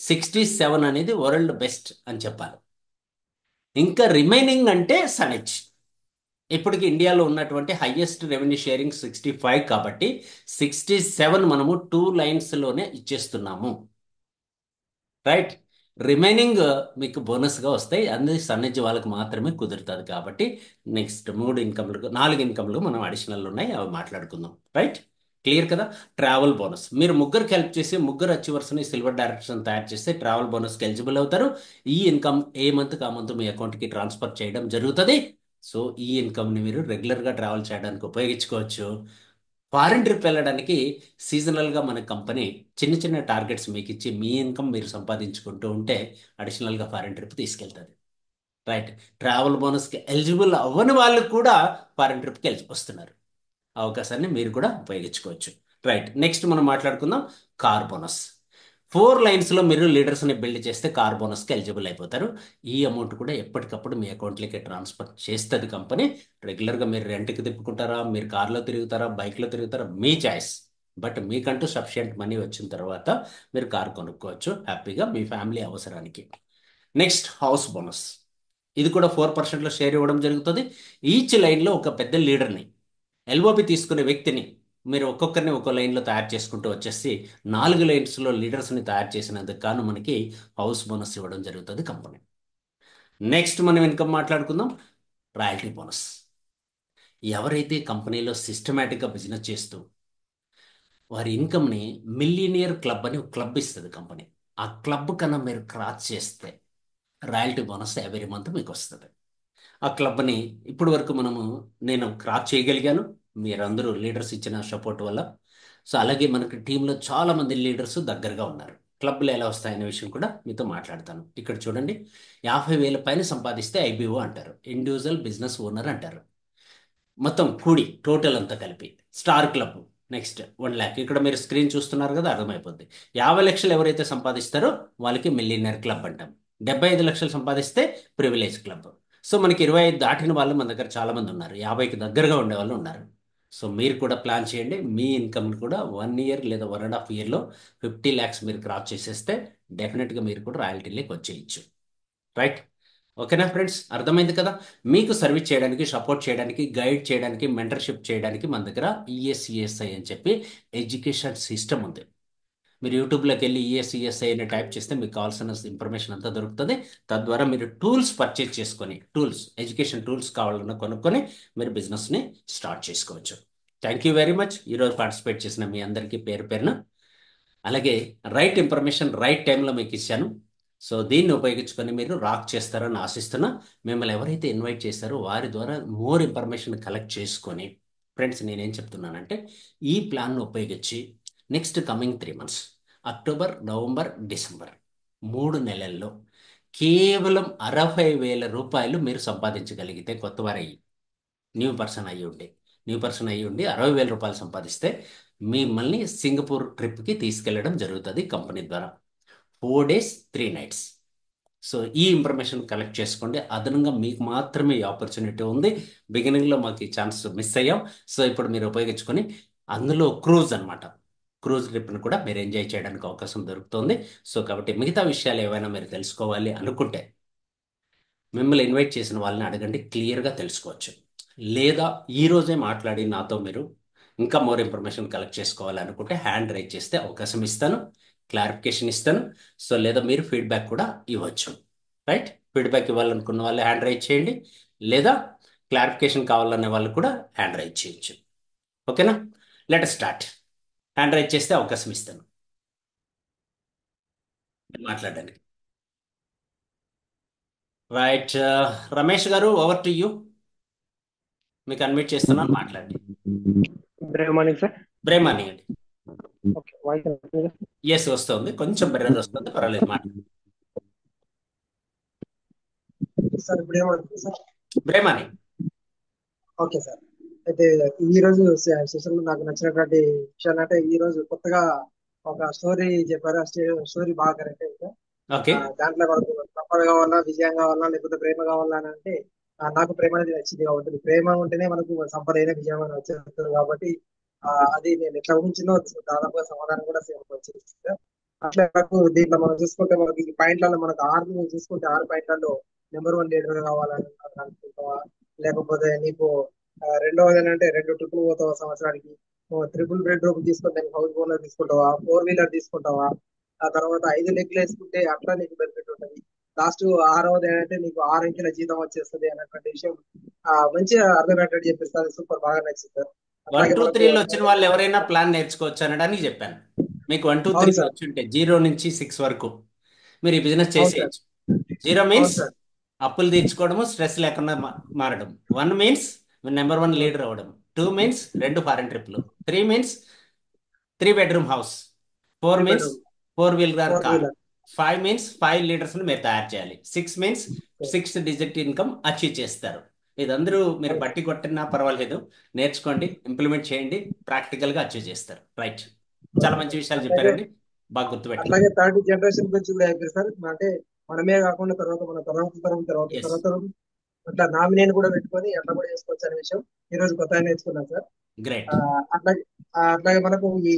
67 అనేది వరల్డ్ బెస్ట్ అని చెప్పాలి. ఇంకా రిమైనింగ్ అంటే సనెజ్. ఇప్పటికి ఇండియాలో ఉన్నటువంటి హైయెస్ట్ రెవెన్యూ షేరింగ్ 65 కాబట్టి 67 మనము 2 లైన్స్లోనే ఇచ్చేస్తున్నాము. రైట్, రిమైనింగ్ మీకు బోనస్గా వస్తాయి. అన్ని సన్నెజ్ వాళ్ళకి మాత్రమే కుదురుతుంది. కాబట్టి నెక్స్ట్ 4 ఇన్కమ్లు మనం అడిషనల్ ఉన్నాయి, అవి మాట్లాడుకుందాం. రైట్, క్లియర్ కదా. ట్రావెల్ బోనస్, మీరు ముగ్గురికి హెల్ప్ చేసి ముగ్గురు అచీవర్స్ని సిల్వర్ డైరెక్షన్ తయారు చేస్తే ట్రావెల్ బోనస్కి ఎలిజిబుల్ అవుతారు. ఈ ఇన్కమ్ ఏ మంత్కి ఆ మంత్ మీ అకౌంట్కి ట్రాన్స్ఫర్ చేయడం జరుగుతుంది. సో ఈ ఇన్కమ్ని మీరు రెగ్యులర్గా ట్రావెల్ చేయడానికి ఉపయోగించుకోవచ్చు. ఫారిన్ ట్రిప్ వెళ్ళడానికి సీజనల్గా మన కంపెనీ చిన్న చిన్న టార్గెట్స్ మీకు ఇచ్చి మీ ఇన్కమ్ మీరు సంపాదించుకుంటూ ఉంటే అడిషనల్గా ఫారిన్ ట్రిప్ తీసుకెళ్తుంది. రైట్, ట్రావెల్ బోనస్కి ఎలిజిబుల్ అవ్వని వాళ్ళు కూడా ఫారిన్ ట్రిప్కి వస్తున్నారు. అవకాశాన్ని మీరు కూడా ఉపయోగించుకోవచ్చు. రైట్, నెక్స్ట్ మనం మాట్లాడుకుందాం కార్ బోనస్. 4 లైన్స్లో మీరు లీడర్స్ని బిల్డ్ చేస్తే కార్ బోనస్కి ఎలిజిబుల్ అయిపోతారు. ఈ అమౌంట్ కూడా ఎప్పటికప్పుడు మీ అకౌంట్లోకి ట్రాన్స్ఫర్ చేస్తుంది కంపెనీ. రెగ్యులర్గా మీరు రెంట్కి తిప్పుకుంటారా, మీరు కార్లో తిరుగుతారా, బైక్లో తిరుగుతారా, మీ చాయిస్. బట్ మీకంటూ సఫిషియంట్ మనీ వచ్చిన తర్వాత మీరు కార్ కొనుక్కోవచ్చు హ్యాపీగా మీ ఫ్యామిలీ అవసరానికి. Next house bonus. ఇది కూడా 4%లో షేర్ ఇవ్వడం జరుగుతుంది. ఈచ్ లైన్లో ఒక పెద్ద లీడర్ని, ఎల్ఓబి తీసుకునే వ్యక్తిని మీరు ఒక్కొక్కరిని ఒక్కో లైన్లో తయారు చేసుకుంటూ వచ్చేసి 4 లైన్స్లో లీడర్స్ని తయారు చేసినందుకు గాను మనకి హౌస్ బోనస్ ఇవ్వడం జరుగుతుంది కంపెనీ. నెక్స్ట్ మనం ఇన్కమ్ మాట్లాడుకుందాం రాయల్టీ బోనస్. ఎవరైతే కంపెనీలో సిస్టమేటిక్గా బిజినెస్ చేస్తూ వారి ఇన్కమ్ని మిలీనియర్ క్లబ్ అని ఒక క్లబ్ ఇస్తుంది కంపెనీ, ఆ క్లబ్ కన్నా మీరు క్రాస్ చేస్తే రాయల్టీ బోనస్ ఎవ్రీ మంత్ మీకు వస్తుంది. ఆ క్లబ్ని ఇప్పటి వరకు నేను క్రాక్ చేయగలిగాను, మీరందరూ లీడర్స్ ఇచ్చిన సపోర్ట్ వల్ల. సో అలాగే మనకి టీంలో చాలా మంది లీడర్స్ దగ్గరగా ఉన్నారు. క్లబ్లు ఎలా వస్తాయనే విషయం కూడా మీతో మాట్లాడతాను. ఇక్కడ చూడండి, 50,000 పైన సంపాదిస్తే ఐబీఓ అంటారు, ఇండివిజువల్ బిజినెస్ ఓనర్ అంటారు. మొత్తం కూడి టోటల్ అంతా కలిపి స్టార్ క్లబ్. నెక్స్ట్ 1 lakh, ఇక్కడ మీరు స్క్రీన్ చూస్తున్నారు కదా, అర్థమైపోద్ది. 50 లక్షలు ఎవరైతే సంపాదిస్తారో వాళ్ళకి మిలియనర్ క్లబ్ అంటాం. 75 లక్షలు సంపాదిస్తే ప్రివిలేజ్ క్లబ్. సో మనకి 25 దాటిన వాళ్ళు మన దగ్గర చాలా మంది ఉన్నారు, 50కి దగ్గరగా ఉండే వాళ్ళు ఉన్నారు. సో మీరు కూడా ప్లాన్ చేయండి, మీ ఇన్కమ్ కూడా 1 year లేదా 1.5 yearలో 50 lakhs మీరు క్రాస్ చేసేస్తే డెఫినెట్గా మీరు కూడా రాయల్టీలోకి వచ్చేయచ్చు. రైట్? ఓకేనా ఫ్రెండ్స్, అర్థమైంది కదా? మీకు సర్వీస్ చేయడానికి, సపోర్ట్ చేయడానికి, గైడ్ చేయడానికి, మెంటర్షిప్ చేయడానికి మన దగ్గర ఈఎస్ఈఎస్ఐ అని చెప్పి ఎడ్యుకేషన్ సిస్టమ్ ఉంది. మీరు యూట్యూబ్లోకి వెళ్ళి ఈఎస్ఈఎస్ఐ అని టైప్ చేస్తే మీకు కావాల్సిన ఇన్ఫర్మేషన్ అంతా దొరుకుతుంది. తద్వారా మీరు టూల్స్ పర్చేజ్ చేసుకొని, ఎడ్యుకేషన్ టూల్స్ కావాలన్నా కొనుక్కొని మీరు బిజినెస్ని స్టార్ట్ చేసుకోవచ్చు. Thank you very much. ఈరోజు పార్టిసిపేట్ చేసిన మీ అందరికీ పేరు పేరున, అలాగే రైట్ ఇన్ఫర్మేషన్ రైట్ టైంలో మీకు ఇచ్చాను. సో దీన్ని ఉపయోగించుకొని మీరు రాక్ చేస్తారని ఆశిస్తున్నా. మిమ్మల్ని ఎవరైతే ఇన్వైట్ చేశారో వారి ద్వారా మోర్ ఇన్ఫర్మేషన్ కలెక్ట్ చేసుకొని, ఫ్రెండ్స్ నేనేం చెప్తున్నానంటే, ఈ ప్లాన్ను ఉపయోగించి next coming 3 months, October, November, December 3 నెలల్లో కేవలం 60,000 రూపాయలు మీరు సంపాదించగలిగితే, కొత్త వారయ్యి న్యూ పర్సన్ అయ్యి ఉండి 60,000 రూపాయలు సంపాదిస్తే మిమ్మల్ని సింగపూర్ ట్రిప్కి తీసుకెళ్లడం జరుగుతుంది కంపెనీ ద్వారా. 4 days 3 nights. సో ఈ ఇన్ఫర్మేషన్ కలెక్ట్ చేసుకోండి. అదనంగా మీకు మాత్రమే ఈ ఆపర్చునిటీ ఉంది. బిగినింగ్లో మాకు ఈ ఛాన్స్ మిస్ అయ్యాం. సో ఇప్పుడు మీరు ఉపయోగించుకొని, అందులో క్రూజ్ అనమాట, క్రూజ్ ట్రిప్ని కూడా మీరు ఎంజాయ్ చేయడానికి అవకాశం దొరుకుతుంది. సో కాబట్టి మిగతా విషయాలు ఏవైనా మీరు తెలుసుకోవాలి అనుకుంటే మిమ్మల్ని ఇన్వైట్ చేసిన వాళ్ళని అడగండి, క్లియర్గా తెలుసుకోవచ్చు. లేదా ఈ రోజే మాట్లాడి నాతో మీరు ఇంకా మోర్ ఇన్ఫర్మేషన్ కలెక్ట్ చేసుకోవాలి అనుకుంటే హ్యాండ్ రైజ్ చేస్తే అవకాశం ఇస్తాను, క్లారిఫికేషన్ ఇస్తాను. సో లేదా మీరు ఫీడ్బ్యాక్ కూడా ఇవ్వచ్చు. రైట్? ఫీడ్బ్యాక్ ఇవ్వాలనుకున్న వాళ్ళు హ్యాండ్ రైజ్ చేయండి, లేదా క్లారిఫికేషన్ కావాలనే వాళ్ళు కూడా హ్యాండ్ రైజ్ చేయొచ్చు. ఓకేనా? Let start. హ్యాండ్ రైజ్ చేస్తే అవకాశం ఇస్తాను మాట్లాడడానికి. రైట్, రమేష్ గారు, ఓవర్ టు యూ. మీకు అన్మ్యూట్ చేస్తున్నాను, మాట్లాడండి. Brave morning sir. Brave morning అండి. ఓకే, వాయిస్ వస్తుందా? ఎస్, వస్తుంది, కొంచెం బెర్రర్ వస్తుంది, పర్వాలేదు, మాట్లాడండి. సార్ ఇప్పుడు ఏమవుతుంది sir? Brave morning. Okay sir. అయితే ఈ రోజు సెషన్ లో నాకు నచ్చినటువంటి విషయాలు అంటే, ఈ రోజు కొత్తగా ఒక స్టోరీ చెప్పారు. ఆ స్టోరీ బాగా కరెక్ట్ అయింది సార్. ఓకే. దాంట్లో మనకు సంపద కావాలా, విజయం కావాలా, లేకపోతే ప్రేమ కావాలా అని అంటే, నాకు ప్రేమ అనేది నచ్చింది కాబట్టి, ప్రేమ ఉంటేనే మనకు సంపద అయినా విజయం అయినా వచ్చేస్తుంది కాబట్టి, అది నేను ఎట్లా ఊహించిందో దాదాపుగా సమాధానం కూడా సేమ్ వచ్చింది సార్. అట్లా నాకు దీంట్లో మనం చూసుకుంటే, మనకి ఈ పాయింట్లలో మనకు 6 చూసుకుంటే 6 పాయింట్లలో నెంబర్ 1 లీడర్ కావాలని అనుకుంటావా, లేకపోతే నీకు రెండవది ఏంటంటే 2 ట్రిప్పులు పోతావా సంవత్సరానికి, ట్రిపుల్ బెడ్రూమ్ తీసుకొని దానికి హౌస్ ఓనర్ తీసుకుంటావా, 4 వీలర్ తీసుకుంటావా, ఆ తర్వాత 5 లెగ్లు వేసుకుంటే అట్లా నీకు బెనిఫిట్ ఉంటుంది. లాస్ట్ 6వది ఏంటంటే నీకు 6 అంకెల జీతం వచ్చేస్తుంది అన్నటువంటి విషయం మంచిగా అర్థమయ్యేటట్టు చెప్పిస్తారు. సూపర్, బాగా నచ్చింది సార్. 1, అట్లాగే 2, మనకు 3లో వచ్చిన వాళ్ళు ఎవరైనా ప్లాన్ నేర్చుకోవచ్చు అనడానికి చెప్పాను. మీకు 1, 2, అవును 3 సార్, వచ్చి ఉంటే 0 నుంచి 6 వరకు మీరు ఈ బిజినెస్ అవును సార్, చేసేయచ్చు. 0 అవును మీన్స్ సార్, అప్పులు తీర్చుకోవడము, స్ట్రెస్ లేకుండా మారడం. 1 మీన్స్ నెంబర్ 1 లీడర్ అవ్వడం. 2 మీన్స్ 2 ఫారెన్ ట్రిప్లు. 3 means 3 bedroom house. 4 three means bedroom 4 wheeler four car. Wheeler 5 means 5 లీడర్స్ని మీరు తయారు చేయాలి. 6 మీన్స్ 6 digit ఇన్కమ్ అచీవ్ చేస్తారు. ఇదందరూ మీరు బట్టి కొట్టినా పర్వాలేదు, నేర్చుకోండి, ఇంప్లిమెంట్ చేయండి, ప్రాక్టికల్గా అచీవ్ చేస్తారు. రైట్? చాలా మంచి విషయాలు అట్లాగే చెప్పారండి, బాగా గుర్తుపెట్టుకోండి. అట్లాగే థర్డ్ జనరేషన్ గురించి కూడా అయిపోయింది సార్. అంటే మనమే కాకుండా తర్వాత మన ఎస్, తర్వాత తరం అట్లా నామినేని కూడా పెట్టుకొని అట్లా కూడా చేసుకోవచ్చు అనే విషయం ఈ రోజు కొత్తగా నేర్చుకున్నాం సార్. గ్రేట్. అట్లాగే అట్లాగే మనకు ఈ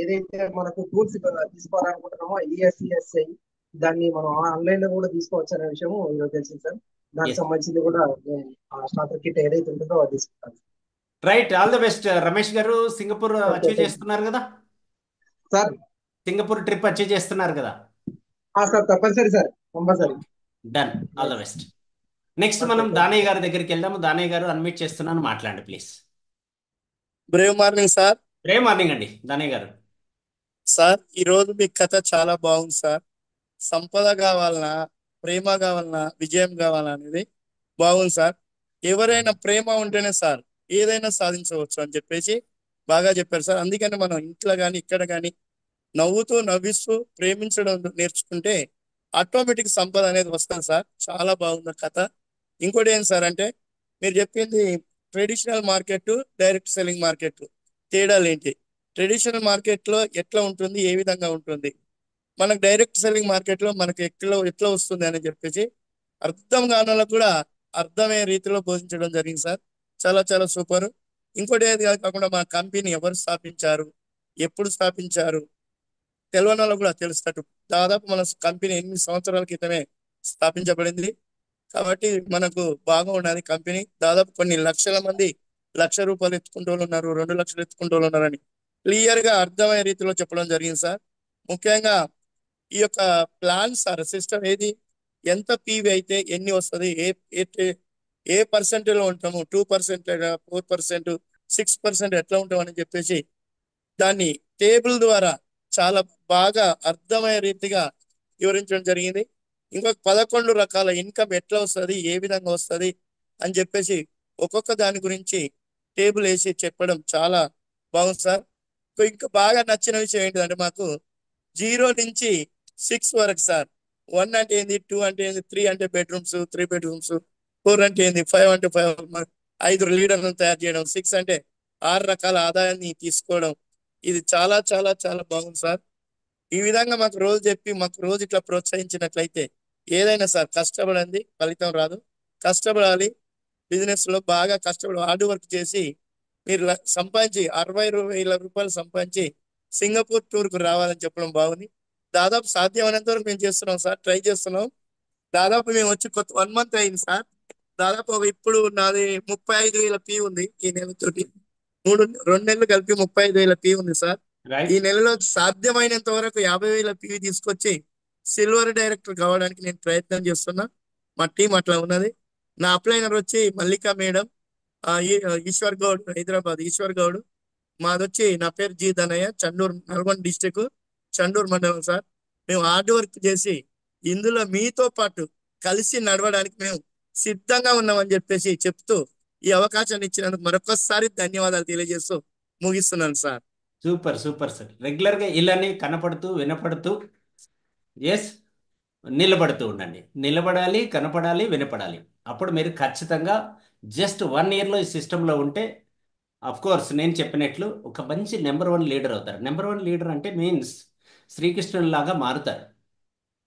ఏదైతే మనకు టూల్స్ తీసుకోవాలనుకుంటున్నామో ఈఎస్ఈఎస్ఐ, దాన్ని మనం ఆన్లైన్ లో కూడా తీసుకోవచ్చు అనే విషయం ఈరోజు తెలిసింది సార్. దానికి ఎస్, సంబంధించింది కూడా స్టార్టర్ కిట్ ఏదైతే ఉంటుందో అది తీసుకుంటాను right. All the best Ramesh గారు. Singapore sir. Okay, achieve thank you చేస్తున్నారు కదా? సార్. సింగపూర్ ట్రిప్ అచీవ్ చేస్తున్నారు కదా? సార్ తప్పనిసరి sir, compulsory. Done. All the best. Next okay, మనం థ్యాంక్ యూ. దానయ్య గారి దగ్గరికి వెళ్దాము. దానయ్య గారు, అన్మ్యూట్ చేస్తున్నాను, మాట్లాడండి please. Brave morning sir. Ray morning అండి దానయ్య గారు. సార్, ఈ రోజు మీ కథ చాలా బాగుంది సార్. సంపద కావాలన్నా, ప్రేమ కావాలన్నా, విజయం కావాలన్నా అనేది బాగుంది సార్. ఎవరైనా ప్రేమ ఉంటేనే సార్ ఏదైనా సాధించవచ్చు అని చెప్పేసి బాగా చెప్పారు సార్. అందుకని మనం ఇంట్లో కానీ ఇక్కడ కానీ నవ్వుతూ నవ్విస్తూ ప్రేమించడం నేర్చుకుంటే ఆటోమేటిక్ సంపద అనేది వస్తుంది సార్. చాలా బాగుంది కథ. ఇంకోటి ఏం సార్ అంటే మీరు చెప్పింది traditional market, direct selling market తేడాలు ఏంటి? ట్రెడిషనల్ మార్కెట్ లో ఎట్లా ఉంటుంది, ఏ విధంగా ఉంటుంది, మనకు డైరెక్ట్ సెల్లింగ్ మార్కెట్ లో మనకి ఎట్లా ఎట్లా వస్తుంది అని చెప్పేసి అర్థం కాని వాళ్ళకు కూడా అర్థమయ్యే రీతిలో బోధించడం జరిగింది సార్. చాలా చాలా సూపర్. ఇంకోటి ఏది కాకుండా మా కంపెనీ ఎవరు స్థాపించారు, ఎప్పుడు స్థాపించారు తెలియని వాళ్ళకు కూడా తెలుస్తట్టు. దాదాపు మన కంపెనీ 8 సంవత్సరాల క్రితమే స్థాపించబడింది. కాబట్టి మనకు బాగా ఉన్నది కంపెనీ. దాదాపు కొన్ని లక్షల మంది ₹1,00,000 ఎత్తుకుంటూ ఉన్నారు, 2 లక్షలు ఎత్తుకుంటూ ఉన్నారని క్లియర్ గా అర్థమయ్యే రీతిలో చెప్పడం జరిగింది సార్. ముఖ్యంగా ఈ యొక్క ప్లాన్ సార్, సిస్టమ్ ఏది, ఎంత పీవీ అయితే ఎన్ని వస్తుంది, ఏ పర్సెంట్లో ఉంటాము, 2%, 4%, 6% ఎట్లా ఉంటాం అని చెప్పేసి దాన్ని టేబుల్ ద్వారా చాలా బాగా అర్థమయ్యే రీతిగా వివరించడం జరిగింది. ఇంకొక 11 రకాల ఇన్కమ్ ఎట్లా వస్తుంది, ఏ విధంగా వస్తుంది అని చెప్పేసి ఒక్కొక్క దాని గురించి టేబుల్ వేసి చెప్పడం చాలా బాగుంది సార్. ఇంకా బాగా నచ్చిన విషయం ఏంటంటే మాకు 0 నుంచి 6 వరకు సార్. 1 అంటే ఏంది, 2 అంటే ఏంది, 3 అంటే బెడ్రూమ్స్, 3 బెడ్రూమ్స్, 4 అంటే ఏంది, 5 అంటే 5, 5 లీడర్లను తయారు చేయడం, 6 అంటే 6 రకాల ఆదాయాన్ని తీసుకోవడం. ఇది చాలా చాలా చాలా బాగుంది సార్. ఈ విధంగా మాకు రోజు చెప్పి మాకు రోజు ఇట్లా ప్రోత్సహించినట్లయితే ఏదైనా సార్ కష్టపడండి ఫలితం రాదు. కష్టపడాలి. బిజినెస్ లో బాగా కష్టపడి హార్డ్ వర్క్ చేసి మీరు సంపాదించి ₹60,000 సంపాదించి సింగపూర్ టూర్ కు రావాలని చెప్పడం బాగుంది. దాదాపు సాధ్యమైనంత వరకు మేము చేస్తున్నాం సార్, ట్రై చేస్తున్నాం. దాదాపు మేము వచ్చి కొత్త 1 మంత్ అయింది సార్. దాదాపు ఇప్పుడు నాది 35,000 ఫీ ఉంది. ఈ నెలతోటి 2 నెలలు కలిపి 35,000 ఫీ ఉంది సార్. ఈ రైట్. నెలలో సాధ్యమైనంత వరకు 50,000 ఫీ తీసుకొచ్చి సిల్వర్ డైరెక్టర్ కావడానికి నేను ప్రయత్నం చేస్తున్నా. మా టీం అట్లా ఉన్నది. నా అప్లైనర్ వచ్చి మల్లికా మేడం, ఈశ్వర్ గౌడ్, హైదరాబాద్ ఈశ్వర్ గౌడ్. మాదొచ్చి నా పేరు జీ ధనయ్య, చండూరు, నల్గొండ డిస్టిక్, చండూరు మండలం సార్. మేము హార్డ్ వర్క్ చేసి ఇందులో మీతో పాటు కలిసి నడవడానికి మేము సిద్ధంగా ఉన్నామని చెప్పేసి చెప్తూ ఈ అవకాశాన్ని ఇచ్చినందుకు మరొకసారి ధన్యవాదాలు తెలియజేస్తూ ముగిస్తున్నాను సార్. Super super sir. రెగ్యులర్గా ఇలానే కనపడుతూ వినపడుతూ ఎస్ నిలబడుతూ ఉండండి. నిలబడాలి, కనపడాలి, వినపడాలి. అప్పుడు మీరు ఖచ్చితంగా జస్ట్ 1 ఇయర్లో ఈ సిస్టంలో ఉంటే కోర్స్ నేను చెప్పినట్లు ఒక మంచి నెంబర్ 1 లీడర్ అవుతారు. నెంబర్ 1 లీడర్ అంటే మీన్స్ శ్రీకృష్ణుని లాగా మారుతారు.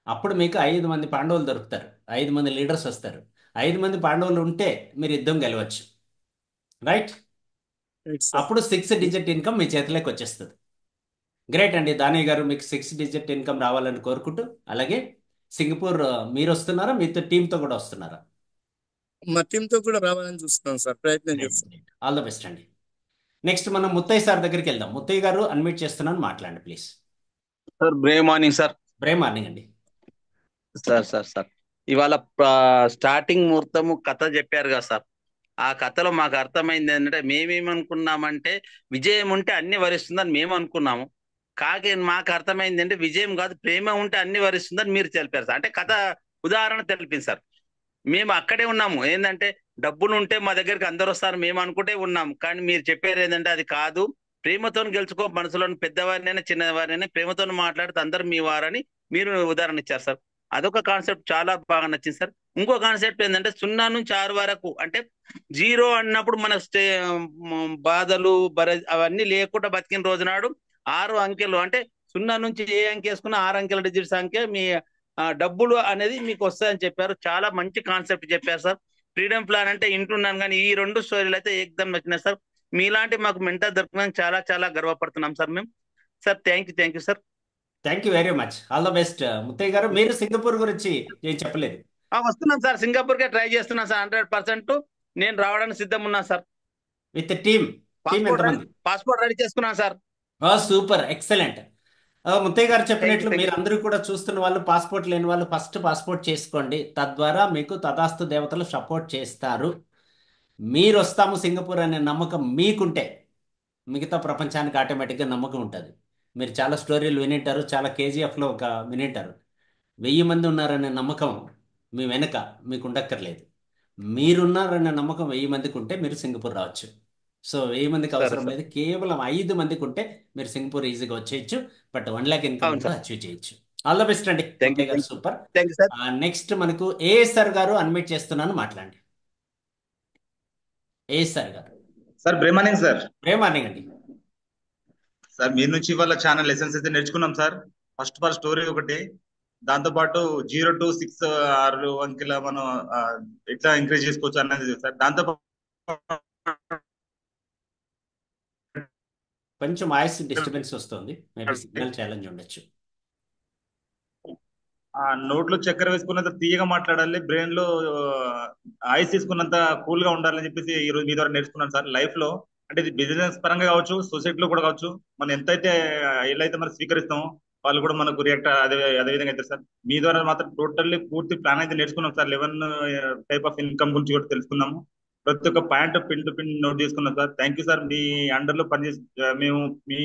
అప్పుడు మీకు 5 మంది పాండవులు దొరుకుతారు, 5 మంది లీడర్స్ వస్తారు. 5 మంది పాండవులు ఉంటే మీరు యుద్ధం గెలవచ్చు. రైట్. Right sir. అప్పుడు 6 డిజిట్ ఇన్కమ్ మీ చేతిలోకి వచ్చేస్తుంది. గ్రేట్ అండి దానయ్య గారు, మీకు 6 డిజిట్ ఇన్కమ్ రావాలని కోరుకుంటూ, అలాగే సింగపూర్ మీరు వస్తున్నారా, మీతో టీంతో కూడా వస్తున్నారా? మా టీంతో కూడా రావాలని చూస్తున్నాం సార్, ప్రయత్నం చేస్తాం. ఆల్ ద బెస్ట్ అండి. నెక్స్ట్ మనం ముత్తయ్య సార్ దగ్గరికి వెళ్దాం. ముత్తయ్య గారు అన్మ్యూట్ చేస్తున్నాను, మాట్లాడండి please. Sir Brave morning sir. Brave morning అండి. సార్ ఇవాళ స్టార్టింగ్ ముహూర్తము కథ చెప్పారు కదా సార్. ఆ కథలో మాకు అర్థమైంది ఏంటంటే మేమేమనుకున్నామంటే విజయం ఉంటే అన్ని వరిస్తుందని మేము అనుకున్నాము. మాకు అర్థమైంది అంటే విజయం కాదు, ప్రేమ ఉంటే అన్ని వరిస్తుందని మీరు తెలిపారు సార్. అంటే కథ ఉదాహరణ తెలిపింది సార్. మేము అక్కడే ఉన్నాము. ఏంటంటే డబ్బులు ఉంటే మా దగ్గరికి అందరు వస్తారు మేము అనుకుంటే ఉన్నాము. కానీ మీరు చెప్పారు ఏంటంటే అది కాదు, ప్రేమతో గెలుచుకో, మనసులోని పెద్దవారినైనా చిన్నవారినైనా ప్రేమతో మాట్లాడితే అందరు మీ వారని మీరు ఉదాహరణ ఇచ్చారు సార్. అదొక కాన్సెప్ట్ చాలా బాగా నచ్చింది సార్. ఇంకో కాన్సెప్ట్ ఏంటంటే 0 నుంచి 6 వరకు, అంటే 0 అన్నప్పుడు మన బాధలు అవన్నీ లేకుండా బతికిన రోజునాడు 6 అంకెలు, అంటే 0 నుంచి ఏ అంకె వేసుకున్నా 6 అంకెల డిజిట్ సంఖ్య మీ డబ్బులు అనేది మీకు వస్తాయని చెప్పారు. చాలా మంచి కాన్సెప్ట్ చెప్పారు సార్. ఫ్రీడమ్ ప్లాన్ అంటే వింటున్నాను, కానీ ఈ 2 స్టోరీలు అయితే ఏకదం నచ్చినాయి సార్. మీలాంటి మాకు మెంటర్ దొరికినందుకు చాలా చాలా గర్వపడుతున్నాం సార్ మేము. Sir thank you sir. Thank you very much. All the best. Muthaiah గారు, మీరు సింగపూర్ గురించి ఏం చెప్పలేదు? వస్తున్నాను సార్, సింగపూర్కే ట్రై చేస్తున్నాను సార్. 100% నేను రావడానికి సిద్ధం ఉన్నాను సార్. విత్ టీమ్ ఎంతమంది? పాస్పోర్ట్ రెడీ చేసుకున్నాను సార్. Super, excellent. ముత్తయ్య గారు చెప్పినట్లు మీరు అందరూ కూడా చూస్తున్న వాళ్ళు, పాస్పోర్ట్ లేని వాళ్ళు ఫస్ట్ పాస్పోర్ట్ చేసుకోండి. తద్వారా మీకు తదాస్తు దేవతలు సపోర్ట్ చేస్తారు. మీరు వస్తాము సింగపూర్ అనే నమ్మకం మీకుంటే మిగతా ప్రపంచానికి ఆటోమేటిక్గా నమ్మకం ఉంటుంది. మీరు చాలా స్టోరీలు వినింటారు, చాలా కేజీఎఫ్లో ఒక వినింటారు. 1000 మంది ఉన్నారనే నమ్మకం మీ వెనక మీకు ఉండక్కర్లేదు. మీరున్నారన్న నమ్మకం 1000 మందికి ఉంటే మీరు సింగపూర్ రావచ్చు. సో 1000 మందికి సరే అవసరం సార్. లేదు, కేవలం 5 మందికి ఉంటే మీరు సింగపూర్ ఈజీగా వచ్చేయచ్చు. బట్ 1 lakh ఇన్కమ్ అవును కూడా సార్. అచీవ్ చేయొచ్చు. ఆల్ ద బెస్ట్ అండి థ్యాంక్ యూ, ముత్తయ్య గారు, thank you, super. Thank you sir. Next మనకు ఏఎస్ఆర్ గారు అన్మిట్ చేస్తున్నాను, మాట్లాడండి. ఏఎస్ఆర్ గారు. Sir good morning sir. Good morning అండి. సార్ మీ నుంచి ఇవాళ చాలా లెసన్స్ అయితే నేర్చుకున్నాం sir. First of all story ఒకటి, దాంతో పాటు 0 to 6 6 అంకెల మనం ఎట్లా ఎంకరేజ్ చేసుకోవచ్చు అన్నది సార్. దాంతో కొంచెం వాయిస్ డిస్టర్బెన్స్ వస్తుంది, మేబీ సిగ్నల్ ఛాలెంజ్ ఉండొచ్చు. నోట్లో చక్కెర వేసుకున్నంత తీయగా మాట్లాడాలి, బ్రెయిన్ లో ఐస్ తీసుకున్నంత కూల్ గా ఉండాలని చెప్పేసి ఈ రోజు మీ ద్వారా నేర్చుకున్నాను సార్. లైఫ్ లో అంటే ఇది బిజినెస్ పరంగా కావచ్చు, సొసైటీలో కూడా కావచ్చు, మనం ఎంతైతే ఎలా అయితే మనం స్వీకరిస్తామో వాళ్ళు కూడా మనకు రియాక్ట్ అదే విధంగా అయితే సార్. మీ ద్వారా మాత్రం టోటల్లీ పూర్తి ప్లాన్ అయితే నేర్చుకున్నాం సార్. 11 టైప్ ఆఫ్ ఇన్కమ్ గురించి కూడా తెలుసుకున్నాము. ప్రతి ఒక్క point pin to pin note చేసుకున్నాం సార్. Thank you sir. మీ అండర్ లో పనిచేసి మేము మీ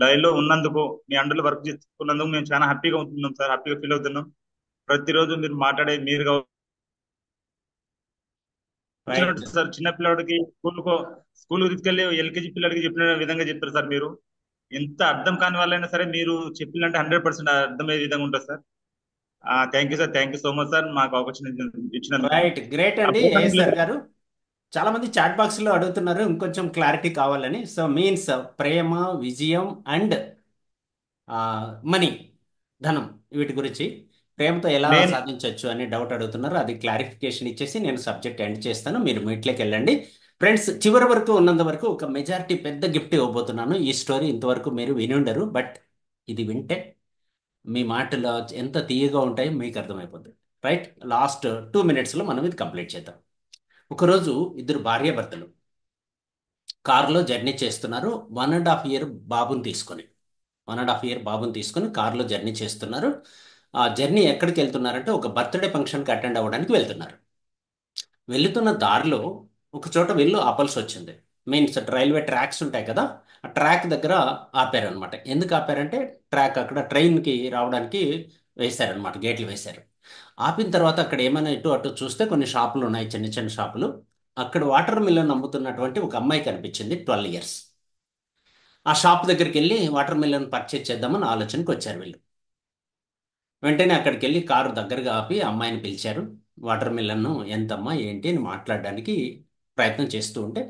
లైవ్ లో ఉన్నందుకు, మీ అండర్ లో వర్క్ చేసుకున్నందుకు మేము చాలా హ్యాపీగా ఉంటున్నాం సార్, హ్యాపీగా ఫీల్ అవుతున్నాం. ప్రతిరోజు మీరు మాట్లాడే మీరు రైట్. సార్. చిన్న పిల్లడికి స్కూల్ తీసుకెళ్లి ఎల్కేజీ పిల్లడికి చెప్పిన విధంగా చెప్పారు సార్. మీరు ఎంత అర్థం కాని వాళ్ళైనా సరే మీరు చెప్పినంటే 100% అర్థమయ్యే విధంగా ఉంటుంది sir. Thank you sir, thank you so much sir, మాకు ఆపర్చునిటీ ఇచ్చినందుకు. రైట్, గ్రేట్ ఆ అండి ప్రోగ్రామ్ ఏఎస్ఆర్ గారు. చాలా మంది చాట్ బాక్స్ లో అడుగుతున్నారు ఇంకొంచెం క్లారిటీ కావాలని. సో మీన్స్ ప్రేమ, విజయం అండ్ మనీ, ధనం, వీటి గురించి ప్రేమతో ఎలా మెయిన్ సాధించవచ్చు అని డౌట్ అడుగుతున్నారు. అది క్లారిఫికేషన్ ఇచ్చేసి నేను సబ్జెక్ట్ ఎండ్ చేస్తాను, మీరు మీట్లోకి వెళ్ళండి. ఫ్రెండ్స్, చివరి వరకు ఉన్నంత వరకు ఒక మెజారిటీ పెద్ద గిఫ్ట్ ఇవ్వబోతున్నాను. ఈ స్టోరీ ఇంతవరకు మీరు విని ఉండరు, బట్ ఇది వింటే మీ మాటలు ఎంత తీయగా ఉంటాయో మీకు అర్థమైపోతుంది. రైట్, లాస్ట్ 2 minutesలో మనం ఇది కంప్లీట్ చేద్దాం. ఒకరోజు ఇద్దరు భార్యాభర్తలు కారులో జర్నీ చేస్తున్నారు. 1.5 year బాబుని తీసుకొని 1.5 year బాబుని తీసుకొని కారులో జర్నీ చేస్తున్నారు. ఆ జర్నీ ఎక్కడికి వెళ్తున్నారంటే ఒక బర్త్డే ఫంక్షన్కి అటెండ్ అవ్వడానికి వెళ్తున్నారు. వెళ్తున్న దారిలో ఒక చోట వీళ్ళు ఆపాల్సి వచ్చింది. మీన్స్ రైల్వే ట్రాక్స్ ఉంటాయి కదా, ఆ ట్రాక్ దగ్గర ఆపారనమాట. ఎందుకు ఆపారంటే ట్రాక్ అక్కడ ట్రైన్కి రావడానికి వేశారనమాట, గేట్లు వేశారు. ఆపిన తర్వాత అక్కడ ఏమైనా ఇటు అటు చూస్తే కొన్ని షాపులు ఉన్నాయి, చిన్న చిన్న షాపులు. అక్కడ వాటర్ మిలన్ అమ్ముతున్నటువంటి ఒక అమ్మాయి కనిపించింది, 12 years. ఆ షాప్ దగ్గరికి వెళ్ళి వాటర్ మిలన్ పర్చేజ్ చేద్దామని ఆలోచనకు వచ్చారు వీళ్ళు. వెంటనే అక్కడికి వెళ్ళి కారు దగ్గరగా ఆపి అమ్మాయిని పిలిచారు. వాటర్ మిలన్ను ఎంతమ్మా ఏంటి అని మాట్లాడడానికి ప్రయత్నం చేస్తూ ఉంటే,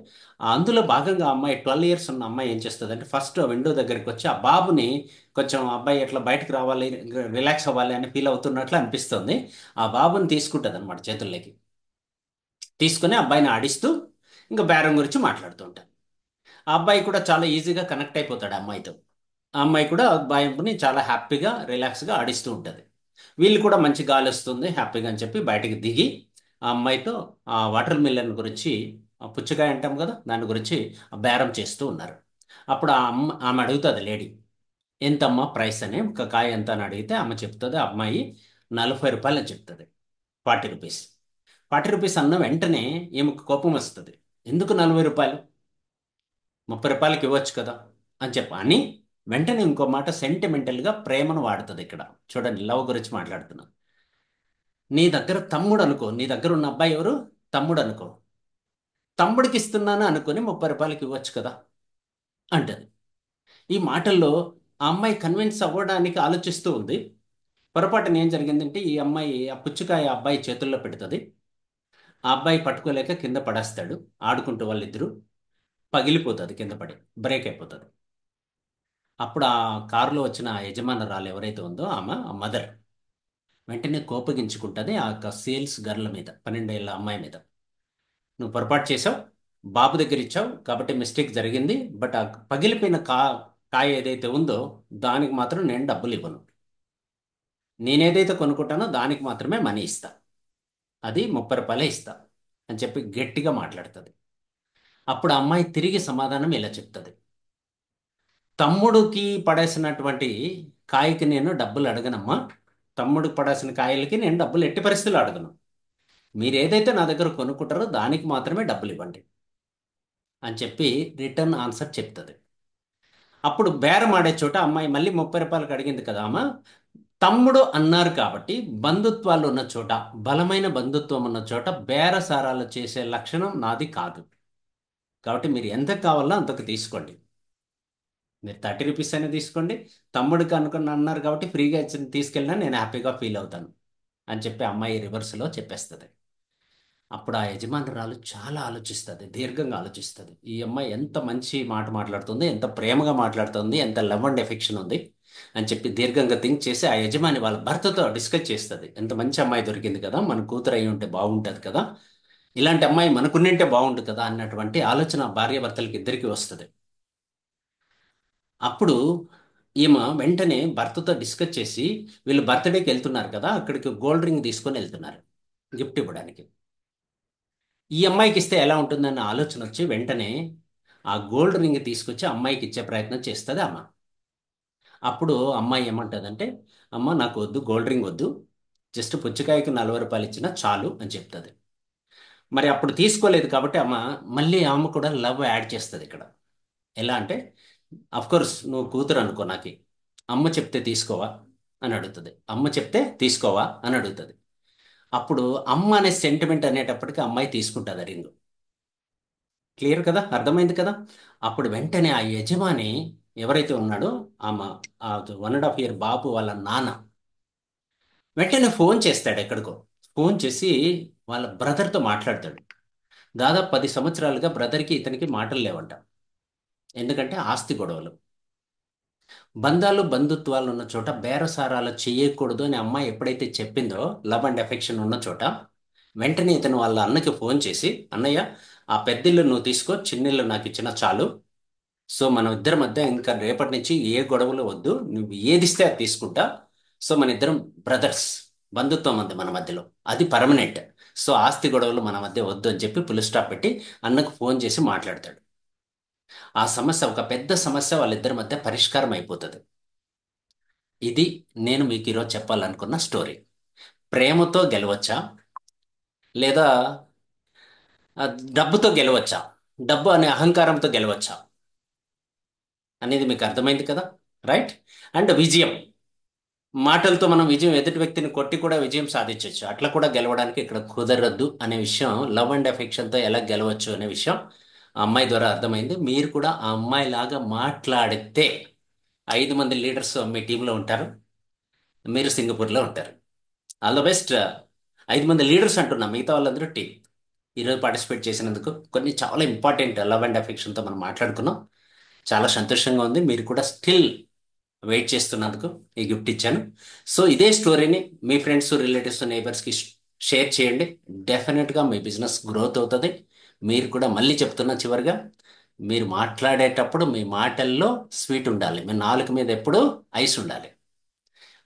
అందులో భాగంగా అమ్మాయి 12 years ఉన్న అమ్మాయి ఏం చేస్తుందంటే ఫస్ట్ విండో దగ్గరికి వచ్చి ఆ బాబుని కొంచెం అబ్బాయి ఎట్లా బయటకు రావాలి, రిలాక్స్ అవ్వాలి అని ఫీల్ అవుతున్నట్లు అనిపిస్తుంది. ఆ బాబుని తీసుకుంటుంది అనమాట చేతుల్లోకి. తీసుకుని అబ్బాయిని ఆడిస్తూ ఇంకా బేరం గురించి మాట్లాడుతూ ఉంటారు. ఆ అబ్బాయి కూడా చాలా ఈజీగా కనెక్ట్ అయిపోతాడు ఆ అమ్మాయితో. ఆ అమ్మాయి కూడా ఆ అబ్బాయిని చాలా హ్యాపీగా రిలాక్స్గా ఆడిస్తూ ఉంటుంది. వీళ్ళు కూడా మంచి గాలి వస్తుంది హ్యాపీగా అని చెప్పి బయటికి దిగి ఆ అమ్మాయితో ఆ వాటర్ మిలన్ గురించి, ఆ పుచ్చకాయ అంటాం కదా దాని గురించి బేరం చేస్తూ ఉన్నారు. అప్పుడు ఆమె అడుగుతుంది లేడీ, ఎంతమ్మా ప్రైస్ అని, ఒక కాయ ఎంత అని అడిగితే ఆమె చెప్తుంది, ఆ అమ్మాయి 40 రూపాయలు అని చెప్తుంది. 40 రూపీస్. 40 రూపీస్ అన్న వెంటనే ఈమెకు కోపం వస్తుంది. ఎందుకు 40 రూపాయలు, 30 రూపాయలకి ఇవ్వచ్చు కదా అని అని వెంటనే ఇంకో మాట సెంటిమెంటల్గా ప్రేమను వాడుతుంది. ఇక్కడ చూడండి, లవ్ గురించి మాట్లాడుతున్నా. నీ దగ్గర తమ్ముడు అనుకో, నీ దగ్గర ఉన్న అబ్బాయి ఎవరు, తమ్ముడు అనుకో, తమ్ముడికి ఇస్తున్నాను అనుకుని 30 రూపాయలకి ఇవ్వచ్చు కదా అంటది. ఈ మాటల్లో ఆ అమ్మాయి కన్విన్స్ అవ్వడానికి ఆలోచిస్తూ ఉంది. పొరపాటున ఏం జరిగిందంటే ఈ అమ్మాయి ఆ పుచ్చకాయ ఆ అబ్బాయి చేతుల్లో పెడుతుంది. ఆ అబ్బాయి పట్టుకోలేక కింద పడేస్తాడు. ఆడుకుంటూ వాళ్ళిద్దరూ పగిలిపోతుంది, కింద పడి బ్రేక్ అయిపోతుంది. అప్పుడు ఆ కారులో వచ్చిన యజమానురాలు ఎవరైతే ఉందో ఆమె ఆ మదర్ వెంటనే కోపగించుకుంటుంది ఆ యొక్క సేల్స్ గర్ల్ మీద, 12 ఏళ్ళ అమ్మాయి మీద. నువ్వు పొరపాటు చేసావు, బాబు దగ్గర ఇచ్చావు కాబట్టి మిస్టేక్ జరిగింది, బట్ ఆ పగిలిపోయిన కాయ ఏదైతే ఉందో దానికి మాత్రం నేను డబ్బులు ఇవ్వను. నేనేదైతే కొనుక్కుంటానో దానికి మాత్రమే మనీ ఇస్తా, అది 30 రూపాయలే ఇస్తా అని చెప్పి గట్టిగా మాట్లాడుతుంది. అప్పుడు ఆ అమ్మాయి తిరిగి సమాధానం ఇలా చెప్తుంది, తమ్ముడికి పడేసినటువంటి కాయకి నేను డబ్బులు అడగనమ్మా, తమ్ముడికి పడేసిన కాయలకి నేను డబ్బులు ఎట్టి పరిస్థితులు అడగను. మీరు ఏదైతే నా దగ్గర కొనుక్కుంటారో దానికి మాత్రమే డబ్బులు ఇవ్వండి అని చెప్పి రిటర్న్ ఆన్సర్ చెప్తుంది. అప్పుడు బేరం ఆడే చోట అమ్మాయి మళ్ళీ 30 రూపాయలకు అడిగింది కదా అమ్మ, తమ్ముడు అన్నారు కాబట్టి బంధుత్వాలు ఉన్న చోట, బలమైన బంధుత్వం ఉన్న చోట బేరసారాలు చేసే లక్షణం నాది కాదు. కాబట్టి మీరు ఎంత కావాలో అంతకు తీసుకోండి. మీరు 30 రూపీస్ అయినా తీసుకోండి. తమ్ముడికి అనుకుని అన్నారు కాబట్టి ఫ్రీగా తీసుకెళ్ళినా నేను హ్యాపీగా ఫీల్ అవుతాను అని చెప్పి అమ్మాయి రివర్స్లో చెప్పేస్తుంది. అప్పుడు ఆ యజమానురాలు చాలా ఆలోచిస్తుంది, దీర్ఘంగా ఆలోచిస్తుంది. ఈ అమ్మాయి ఎంత మంచి మాట మాట్లాడుతుంది, ఎంత ప్రేమగా మాట్లాడుతుంది, ఎంత లవ్ అండ్ ఎఫెక్షన్ ఉంది అని చెప్పి దీర్ఘంగా థింక్ చేసి ఆ యజమాని వాళ్ళ భర్తతో డిస్కస్ చేస్తుంది. ఎంత మంచి అమ్మాయి దొరికింది కదా, మన కూతురు అయి ఉంటే బాగుంటుంది కదా, ఇలాంటి అమ్మాయి మనకున్నింటే బాగుంటుంది కదా అన్నటువంటి ఆలోచన భార్యాభర్తలకి ఇద్దరికీ వస్తుంది. అప్పుడు ఈమె వెంటనే భర్తతో డిస్కస్ చేసి వీళ్ళు బర్త్డేకి వెళ్తున్నారు కదా, అక్కడికి గోల్డ్ రింగ్ తీసుకొని వెళ్తున్నారు గిఫ్ట్ ఇవ్వడానికి. ఈ అమ్మాయికి ఇస్తే ఎలా ఉంటుందన్న ఆలోచన వచ్చి వెంటనే ఆ గోల్డ్ రింగ్ తీసుకొచ్చి అమ్మాయికి ఇచ్చే ప్రయత్నం చేస్తుంది అమ్మ. అప్పుడు అమ్మాయి ఏమంటుందంటే, అమ్మ నాకు వద్దు, గోల్డ్ రింగ్ వద్దు, జస్ట్ పుచ్చకాయకి 40 రూపాయలు ఇచ్చినా చాలు అని చెప్తుంది. మరి అప్పుడు తీసుకోలేదు కాబట్టి అమ్మ మళ్ళీ ఆమె కూడా లవ్ యాడ్ చేస్తుంది ఇక్కడ. ఎలా అంటే, కోర్స్ నువ్వు కూతురు అనుకో, నాకు అమ్మ చెప్తే తీసుకోవా అని అడుగుతుంది. అమ్మ చెప్తే తీసుకోవా అని అడుగుతుంది. అప్పుడు అమ్మ అనే సెంటిమెంట్ అనేటప్పటికీ అమ్మాయి తీసుకుంటుంది రింగ్. క్లియర్ కదా, అర్థమైంది కదా. అప్పుడు వెంటనే ఆ యజమాని ఎవరైతే ఉన్నాడో ఆమె, ఆ 1.5 year బాబు వాళ్ళ నాన్న వెంటనే ఫోన్ చేస్తాడు ఎక్కడికో. ఫోన్ చేసి వాళ్ళ బ్రదర్తో మాట్లాడతాడు. దాదాపు 10 సంవత్సరాలుగా బ్రదర్కి ఇతనికి మాటలు లేవంట. ఎందుకంటే ఆస్తి గొడవలు. బంధాలు బంధుత్వాలు ఉన్న చోట బేరసారాలు చేయకూడదు అని అమ్మాయి ఎప్పుడైతే చెప్పిందో, లవ్ అండ్ ఎఫెక్షన్ ఉన్న చోట, వెంటనే ఇతను వాళ్ళ అన్నకి ఫోన్ చేసి, అన్నయ్య ఆ పెద్దిల్లు నువ్వు తీసుకో, చిన్నిల్లు నాకు ఇచ్చిన చాలు, సో మన ఇద్దరి మధ్య ఇంకా రేపటి నుంచి ఏ గొడవలు వద్దు, నువ్వు ఏది ఇస్తే అది తీసుకుంటా, సో మన ఇద్దరం బ్రదర్స్, బంధుత్వం ఉంది మన మధ్యలో, అది పర్మనెంట్, సో ఆస్తి గొడవలు మన మధ్య వద్దు అని చెప్పి పుల్ స్టాప్ పెట్టి అన్నకు ఫోన్ చేసి మాట్లాడతాడు. ఆ సమస్య, ఒక పెద్ద సమస్య వాళ్ళిద్దరి మధ్య పరిష్కారం అయిపోతుంది. ఇది నేను మీకు ఈరోజు చెప్పాలనుకున్న స్టోరీ. ప్రేమతో గెలవచ్చా లేదా డబ్బుతో గెలవచ్చా, డబ్బు అనే అహంకారంతో గెలవచ్చా అనేది మీకు అర్థమైంది కదా, రైట్? అండ్ విజయం, మాటలతో మనం విజయం, ఎదుటి వ్యక్తిని కొట్టి కూడా విజయం సాధించవచ్చు, అట్లా కూడా గెలవడానికి ఇక్కడ కుదరద్దు అనే విషయం, లవ్ అండ్ ఎఫెక్షన్తో ఎలా గెలవచ్చు అనే విషయం ఆ అమ్మాయి ద్వారా అర్థమైంది. మీరు కూడా ఆ అమ్మాయి లాగా మాట్లాడితే 5 మంది లీడర్స్ మీ టీంలో ఉంటారు, మీరు సింగపూర్లో ఉంటారు. All the best. 5 మంది లీడర్స్ అంటున్నా, మిగతా వాళ్ళందరూ టీం. ఈరోజు పార్టిసిపేట్ చేసినందుకు, కొన్ని చాలా ఇంపార్టెంట్ లవ్ అండ్ అఫెక్షన్తో మనం మాట్లాడుకున్నాం, చాలా సంతోషంగా ఉంది. మీరు కూడా స్టిల్ వెయిట్ చేస్తున్నందుకు ఈ గిఫ్ట్ ఇచ్చాను. సో ఇదే స్టోరీని మీ ఫ్రెండ్స్, రిలేటివ్స్, నైబర్స్కి షేర్ చేయండి. డెఫినెట్గా మీ బిజినెస్ గ్రోత్ అవుతుంది. మీరు కూడా మళ్ళీ చెప్తున్నా చివరిగా, మీరు మాట్లాడేటప్పుడు మీ మాటల్లో స్వీట్ ఉండాలి, మీ నాలుక మీద ఎప్పుడు ఐస్ ఉండాలి,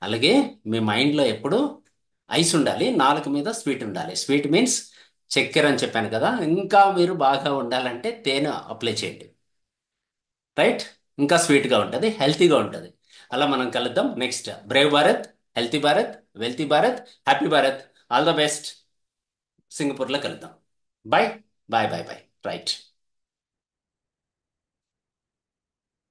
అలాగే మీ మైండ్లో ఎప్పుడు ఐస్ ఉండాలి, నాలుక మీద స్వీట్ ఉండాలి. స్వీట్ మీన్స్ చక్కెర అని చెప్పాను కదా, ఇంకా మీరు బాగా ఉండాలంటే తేనె అప్లై చేయండి, రైట్? ఇంకా స్వీట్గా ఉంటుంది, హెల్తీగా ఉంటుంది. అలా మనం కలుద్దాం next. Brave Bharat, healthy Bharat, wealthy Bharat, happy Bharat. All the best. సింగపూర్లో కలుద్దాం. Bye bye bye bye. Right.